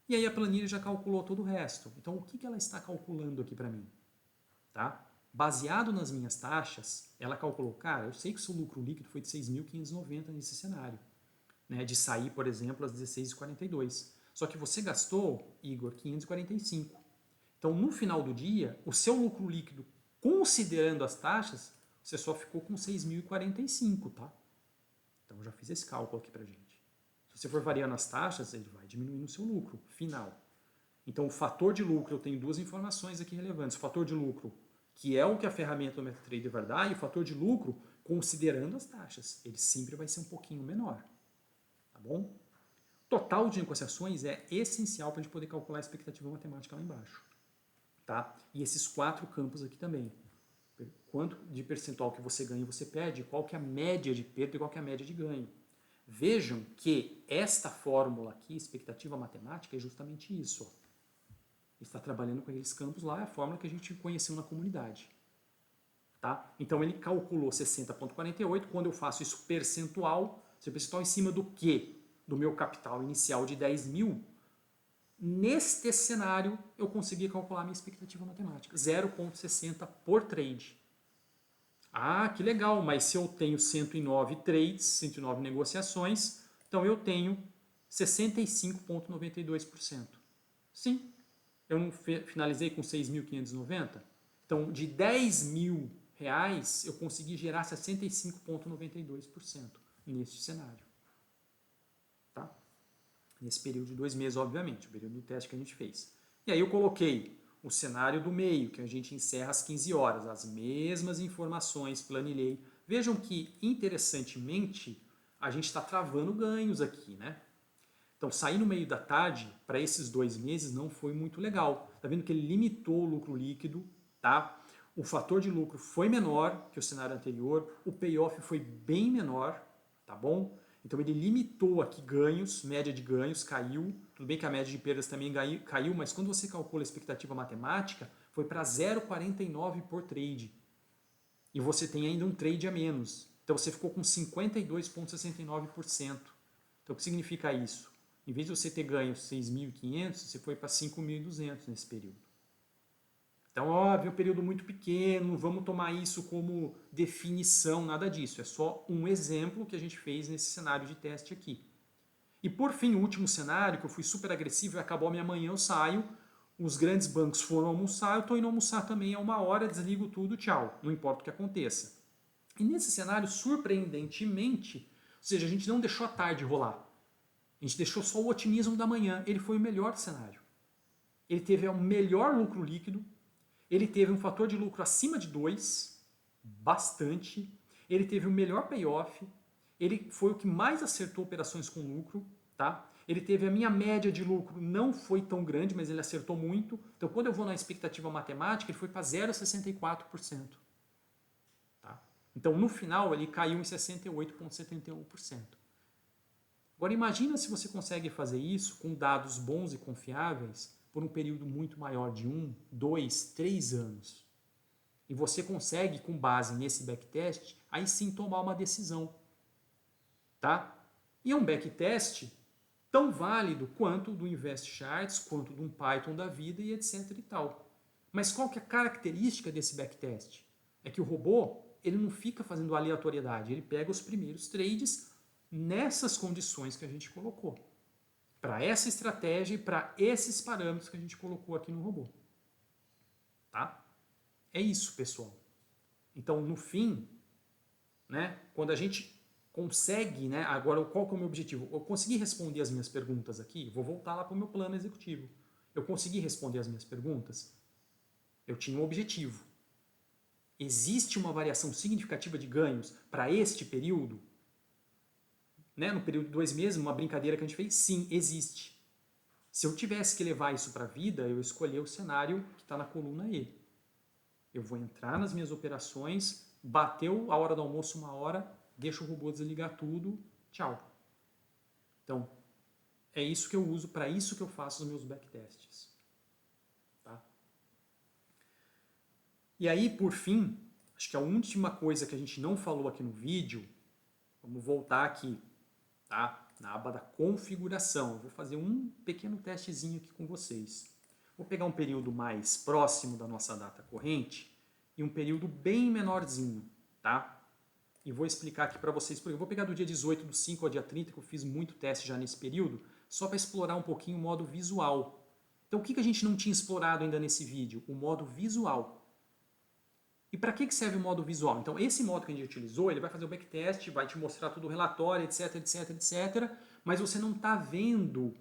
E aí a planilha já calculou todo o resto. Então o que ela está calculando aqui para mim? Tá? Baseado nas minhas taxas, ela calculou, cara, eu sei que o seu lucro líquido foi de 6.590 nesse cenário. Né? De sair, por exemplo, às 16h42. Só que você gastou, Igor, 545. Então, no final do dia, o seu lucro líquido, considerando as taxas, você só ficou com 6.045, tá? Então, eu já fiz esse cálculo aqui pra gente. Se você for variando as taxas, ele vai diminuindo o seu lucro final. Então, o fator de lucro, eu tenho 2 informações aqui relevantes. O fator de lucro, que é o que a ferramenta do MetaTrader vai dar, e o fator de lucro, considerando as taxas. Ele sempre vai ser um pouquinho menor. Tá bom? Total de negociações é essencial para a gente poder calcular a expectativa matemática lá embaixo. Tá? E esses 4 campos aqui também. Quanto de percentual que você ganha e você perde, qual que é a média de perda e qual que é a média de ganho. Vejam que esta fórmula aqui, expectativa matemática, é justamente isso. Ó. Está trabalhando com aqueles campos lá, é a fórmula que a gente conheceu na comunidade. Tá? Então ele calculou 60,48. Quando eu faço isso percentual, se percentual em cima do quê? Do meu capital inicial de 10 mil, neste cenário eu consegui calcular minha expectativa matemática, 0,60 por trade. Ah, que legal, mas se eu tenho 109 trades, 109 negociações, então eu tenho 65,92%. Sim, eu não finalizei com 6.590? Então, de 10 mil reais, eu consegui gerar 65,92% neste cenário. Tá? Nesse período de 2 meses, obviamente, o período do teste que a gente fez. E aí eu coloquei o cenário do meio, que a gente encerra às 15 horas, as mesmas informações, planilhei. Vejam que, interessantemente, a gente está travando ganhos aqui, né? Então, sair no meio da tarde, para esses 2 meses, não foi muito legal. Tá vendo que ele limitou o lucro líquido, tá? O fator de lucro foi menor que o cenário anterior, o payoff foi bem menor, tá bom? Então ele limitou aqui ganhos, média de ganhos caiu, tudo bem que a média de perdas também caiu, mas quando você calcula a expectativa matemática, foi para 0,49 por trade. E você tem ainda um trade a menos. Então você ficou com 52,69%. Então o que significa isso? Em vez de você ter ganho 6.500, você foi para 5.200 nesse período. Então, óbvio, é um período muito pequeno, não vamos tomar isso como definição, nada disso. É só um exemplo que a gente fez nesse cenário de teste aqui. E por fim, o último cenário, que eu fui super agressivo e acabou a minha manhã, eu saio, os grandes bancos foram almoçar, eu estou indo almoçar também a 1 hora, desligo tudo, tchau, não importa o que aconteça. E nesse cenário, surpreendentemente, ou seja, a gente não deixou a tarde rolar, a gente deixou só o otimismo da manhã, ele foi o melhor cenário. Ele teve o melhor lucro líquido, ele teve um fator de lucro acima de 2, bastante. Ele teve o melhor payoff. Ele foi o que mais acertou operações com lucro. Tá? Ele teve a minha média de lucro, não foi tão grande, mas ele acertou muito. Então, quando eu vou na expectativa matemática, ele foi para 0,64%. Tá? Então, no final, ele caiu em 68,71%. Agora, imagina se você consegue fazer isso com dados bons e confiáveis por um período muito maior de 1, 2, 3 anos. E você consegue, com base nesse backtest, aí sim tomar uma decisão. Tá? E é um backtest tão válido quanto do InvestCharts, quanto de um Python da vida e etc e tal. Mas qual que é a característica desse backtest? É que o robô, ele não fica fazendo aleatoriedade, ele pega os primeiros trades nessas condições que a gente colocou. Para essa estratégia e para esses parâmetros que a gente colocou aqui no robô. Tá? É isso, pessoal. Então, no fim, né, quando a gente consegue, né, agora qual que é o meu objetivo? Eu consegui responder as minhas perguntas aqui, vou voltar lá para o meu plano executivo. Eu consegui responder as minhas perguntas? Eu tinha um objetivo. Existe uma variação significativa de ganhos para este período? Né, no período de 2 meses, uma brincadeira que a gente fez? Sim, existe. Se eu tivesse que levar isso para a vida, eu escolhi o cenário que está na coluna E. Eu vou entrar nas minhas operações, bateu a hora do almoço 1 hora, deixo o robô desligar tudo, tchau. Então, é isso que eu uso, para isso que eu faço os meus backtests. Tá? E aí, por fim, acho que a última coisa que a gente não falou aqui no vídeo, vamos voltar aqui, tá? Na aba da configuração. Eu vou fazer um pequeno testezinho aqui com vocês. Vou pegar um período mais próximo da nossa data corrente e um período bem menorzinho, tá? E vou explicar aqui para vocês, porque eu vou pegar do dia 18/5 ao dia 30, que eu fiz muito teste já nesse período, só para explorar um pouquinho o modo visual. Então, o que a gente não tinha explorado ainda nesse vídeo? O modo visual. E para que serve o modo visual? Então, esse modo que a gente utilizou, ele vai fazer o backtest, vai te mostrar todo o relatório, etc, etc, etc, mas você não está vendo,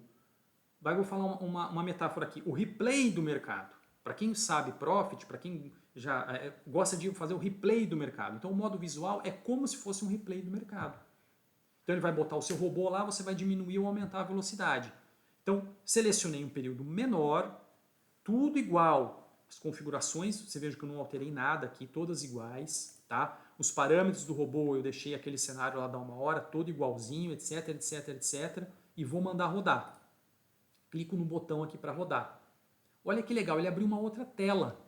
vou falar uma metáfora aqui, o replay do mercado. Para quem sabe Profit, para quem já gosta de fazer o replay do mercado. Então, o modo visual é como se fosse um replay do mercado. Então, ele vai botar o seu robô lá, você vai diminuir ou aumentar a velocidade. Então, selecionei um período menor, tudo igual. As configurações, você veja que eu não alterei nada aqui, todas iguais, tá? Os parâmetros do robô, eu deixei aquele cenário lá da 1 hora, todo igualzinho, etc, etc, etc, e vou mandar rodar. Clico no botão aqui para rodar. Olha que legal, ele abriu uma outra tela,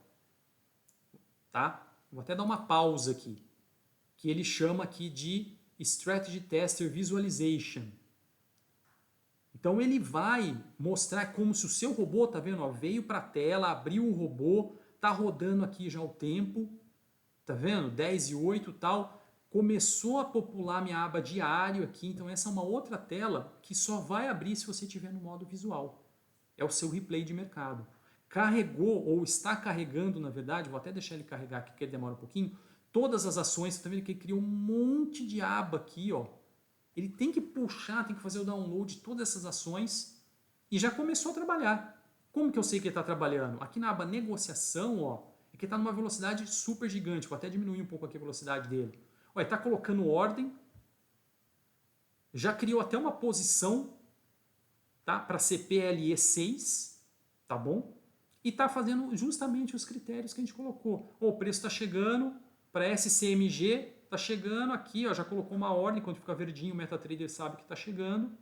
tá? Vou até dar uma pausa aqui, que ele chama aqui de Strategy Tester Visualization. Então ele vai mostrar como se o seu robô, tá vendo, ó, veio para a tela, abriu o robô, tá rodando aqui já o tempo, tá vendo? 10:08 e tal, começou a popular minha aba diário aqui, então essa é uma outra tela que só vai abrir se você estiver no modo visual. É o seu replay de mercado. Carregou, ou está carregando, na verdade, vou até deixar ele carregar aqui, porque ele demora um pouquinho, todas as ações, você tá vendo que ele criou um monte de aba aqui, ó. Ele tem que puxar, tem que fazer o download de todas essas ações e já começou a trabalhar. Como que eu sei que ele está trabalhando? Aqui na aba negociação, ó, é que está numa velocidade super gigante. Vou até diminuir um pouco aqui a velocidade dele. Ó, ele está colocando ordem, já criou até uma posição, tá, para CPLE 6, tá bom? E está fazendo justamente os critérios que a gente colocou. Ó, o preço está chegando para SCMG, está chegando aqui, ó, já colocou uma ordem, quando fica verdinho o MetaTrader sabe que está chegando.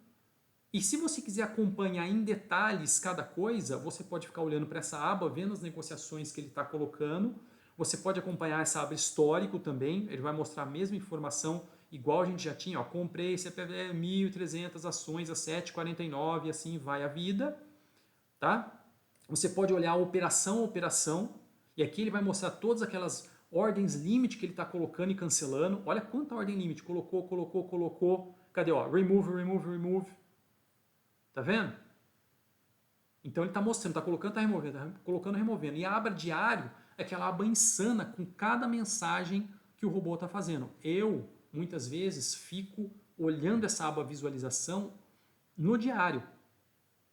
E se você quiser acompanhar em detalhes cada coisa, você pode ficar olhando para essa aba, vendo as negociações que ele está colocando. Você pode acompanhar essa aba histórico também, ele vai mostrar a mesma informação igual a gente já tinha, ó, comprei CPV 1.300 ações a 7,49 e assim vai a vida, tá? Você pode olhar operação a operação e aqui ele vai mostrar todas aquelas ordens limite que ele está colocando e cancelando. Olha quanta ordem limite, colocou. Cadê? Ó, remove. Tá vendo? Então ele está mostrando, está colocando, está removendo, está colocando, removendo. E a aba diário é aquela aba insana com cada mensagem que o robô está fazendo. Eu, muitas vezes, fico olhando essa aba visualização no diário,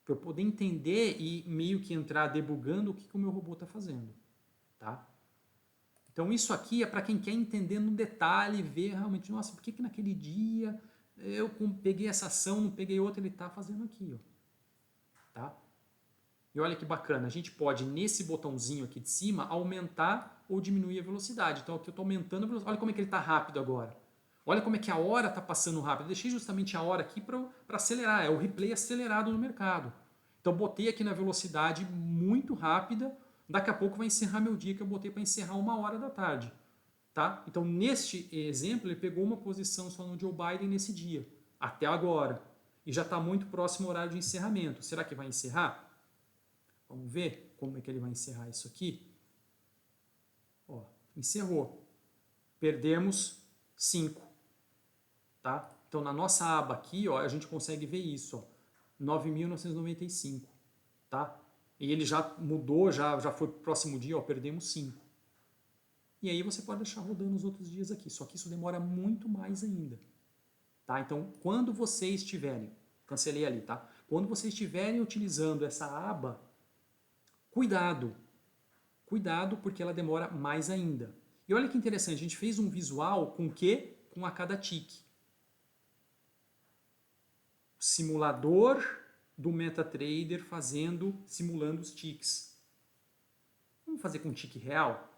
para eu poder entender e meio que entrar debugando o que o meu robô está fazendo. Tá? Então isso aqui é para quem quer entender no detalhe, ver realmente, nossa, por que naquele dia eu peguei essa ação, não peguei outra, ele está fazendo aqui. Ó. Tá? E olha que bacana, a gente pode, nesse botãozinho aqui de cima, aumentar ou diminuir a velocidade. Então aqui eu estou aumentando a velocidade. Olha como é que ele está rápido agora. Olha como é que a hora está passando rápido. Eu deixei justamente a hora aqui para acelerar. É o replay acelerado no mercado. Então botei aqui na velocidade muito rápida. Daqui a pouco vai encerrar meu dia que eu botei para encerrar 1h da tarde. Tá? Então neste exemplo ele pegou uma posição só no Joe Biden nesse dia. Até agora. E já está muito próximo ao horário de encerramento. Será que vai encerrar? Vamos ver como é que ele vai encerrar isso aqui. Ó, encerrou. Perdemos 5. Tá? Então, na nossa aba aqui, ó, a gente consegue ver isso. Ó, 9.995. Tá? E ele já mudou, já foi para o próximo dia, ó, perdemos 5. E aí você pode deixar rodando os outros dias aqui. Só que isso demora muito mais ainda. Tá? Então, quando vocês estiverem... Cancelei ali, tá? Quando vocês estiverem utilizando essa aba... Cuidado porque ela demora mais ainda. E olha que interessante, a gente fez um visual com o quê? Com a cada tique. Simulador do MetaTrader simulando os tiques. Vamos fazer com tique real?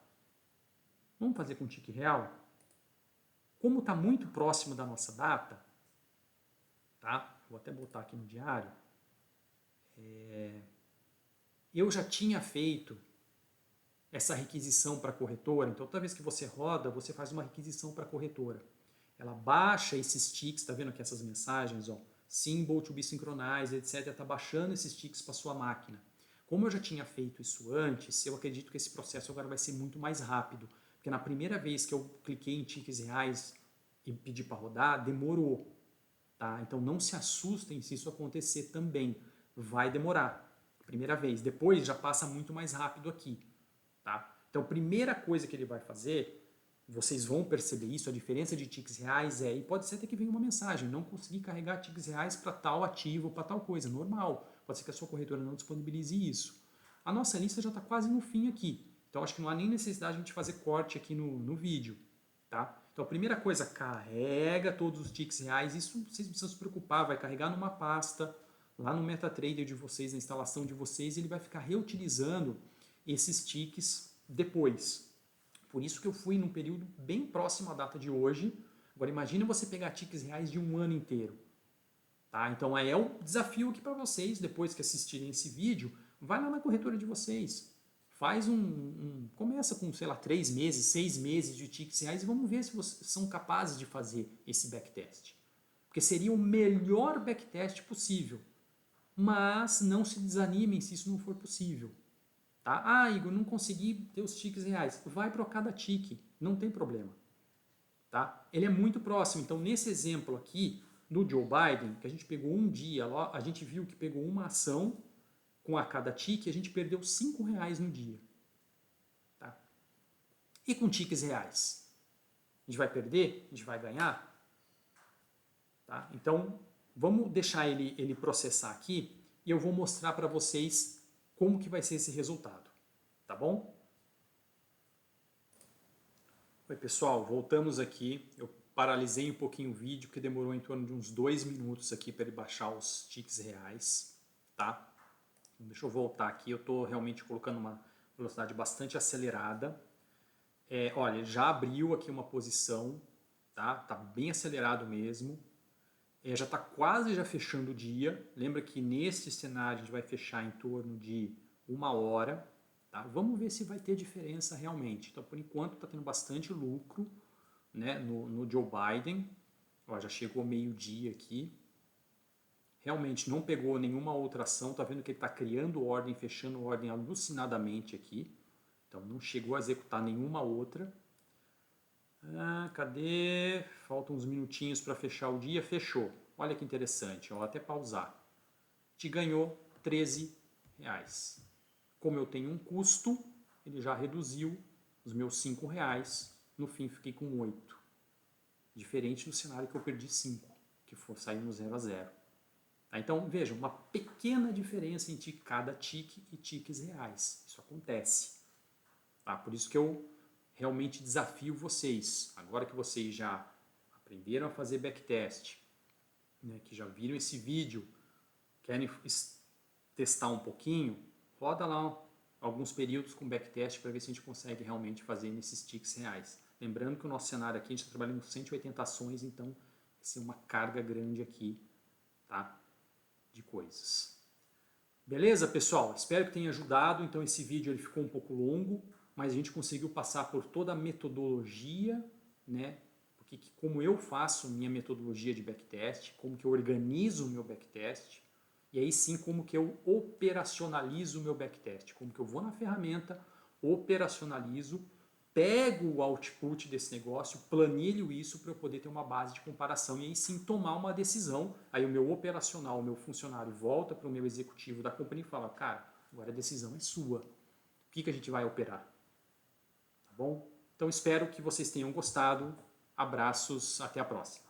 Como está muito próximo da nossa data, tá? Vou até botar aqui no diário. Eu já tinha feito essa requisição para a corretora. Então, toda vez que você roda, você faz uma requisição para a corretora. Ela baixa esses ticks, está vendo aqui essas mensagens? Ó, symbol to be synchronized, etc. Está baixando esses ticks para sua máquina. Como eu já tinha feito isso antes, eu acredito que esse processo agora vai ser muito mais rápido. Porque na primeira vez que eu cliquei em ticks reais e pedi para rodar, demorou. Tá? Então, não se assustem se isso acontecer também. Vai demorar. Primeira vez. Depois já passa muito mais rápido aqui. Tá? Então, a primeira coisa que ele vai fazer, vocês vão perceber isso, a diferença de ticks reais e pode ser até que venha uma mensagem, não consegui carregar ticks reais para tal ativo, para tal coisa, normal. Pode ser que a sua corretora não disponibilize isso. A nossa lista já está quase no fim aqui, então acho que não há nem necessidade de a gente fazer corte aqui no vídeo. Tá? Então, a primeira coisa, carrega todos os ticks reais, isso vocês não precisam se preocupar, vai carregar numa pasta, lá no MetaTrader de vocês, na instalação de vocês, ele vai ficar reutilizando esses ticks depois. Por isso que eu fui num período bem próximo à data de hoje. Agora imagine você pegar ticks reais de um ano inteiro. Tá? Então é o desafio aqui para vocês, depois que assistirem esse vídeo, vai lá na corretora de vocês. Faz começa com, sei lá, 3 meses, 6 meses de ticks reais e vamos ver se vocês são capazes de fazer esse backtest. Porque seria o melhor backtest possível. Mas não se desanimem se isso não for possível. Tá? Ah, Igor, não consegui ter os ticks reais. Vai para cada tique, não tem problema. Tá? Ele é muito próximo. Então, nesse exemplo aqui do Joe Biden, que a gente pegou um dia, a gente viu que pegou uma ação com a cada tique, a gente perdeu 5 reais no dia. Tá? E com ticks reais? A gente vai perder? A gente vai ganhar? Tá? Então, vamos deixar ele processar aqui e eu vou mostrar para vocês como que vai ser esse resultado, tá bom? Oi pessoal, voltamos aqui, eu paralisei um pouquinho o vídeo que demorou em torno de uns 2 minutos aqui para ele baixar os ticks reais, tá? Deixa eu voltar aqui, eu estou realmente colocando uma velocidade bastante acelerada. Olha, ele já abriu aqui uma posição, tá? Tá bem acelerado mesmo. Já está quase já fechando o dia. Lembra que nesse cenário a gente vai fechar em torno de 1h. Tá? Vamos ver se vai ter diferença realmente. Então, por enquanto, está tendo bastante lucro, né, no Joe Biden. Ó, já chegou meio-dia aqui. Realmente não pegou nenhuma outra ação. Tá vendo que ele está criando ordem, fechando ordem alucinadamente aqui. Então não chegou a executar nenhuma outra. Cadê? Faltam uns minutinhos para fechar o dia. Fechou. Olha que interessante. Vou até pausar. Te ganhou R$13. Como eu tenho um custo, ele já reduziu os meus R$5. No fim fiquei com 8. Diferente do cenário que eu perdi 5, que foi sair no 0 a 0. Tá? Então, vejam, uma pequena diferença entre cada tique e tiques reais. Isso acontece. Tá? Por isso que eu realmente desafio vocês. Agora que vocês já aprenderam a fazer backtest, né, que já viram esse vídeo, querem testar um pouquinho, roda lá alguns períodos com backtest para ver se a gente consegue realmente fazer nesses ticks reais. Lembrando que o nosso cenário aqui, a gente está trabalhando com 180 ações, então vai ser uma carga grande aqui, tá, de coisas. Beleza, pessoal? Espero que tenha ajudado. Então esse vídeo ele ficou um pouco longo, mas a gente conseguiu passar por toda a metodologia, né? Porque como eu faço minha metodologia de backtest, como que eu organizo o meu backtest, e aí sim como que eu operacionalizo o meu backtest, como que eu vou na ferramenta, operacionalizo, pego o output desse negócio, planilho isso para eu poder ter uma base de comparação e aí sim tomar uma decisão. Aí o meu operacional, o meu funcionário volta para o meu executivo da companhia e fala, cara, agora a decisão é sua. O que a gente vai operar? Tá bom? Então espero que vocês tenham gostado. Abraços, até a próxima.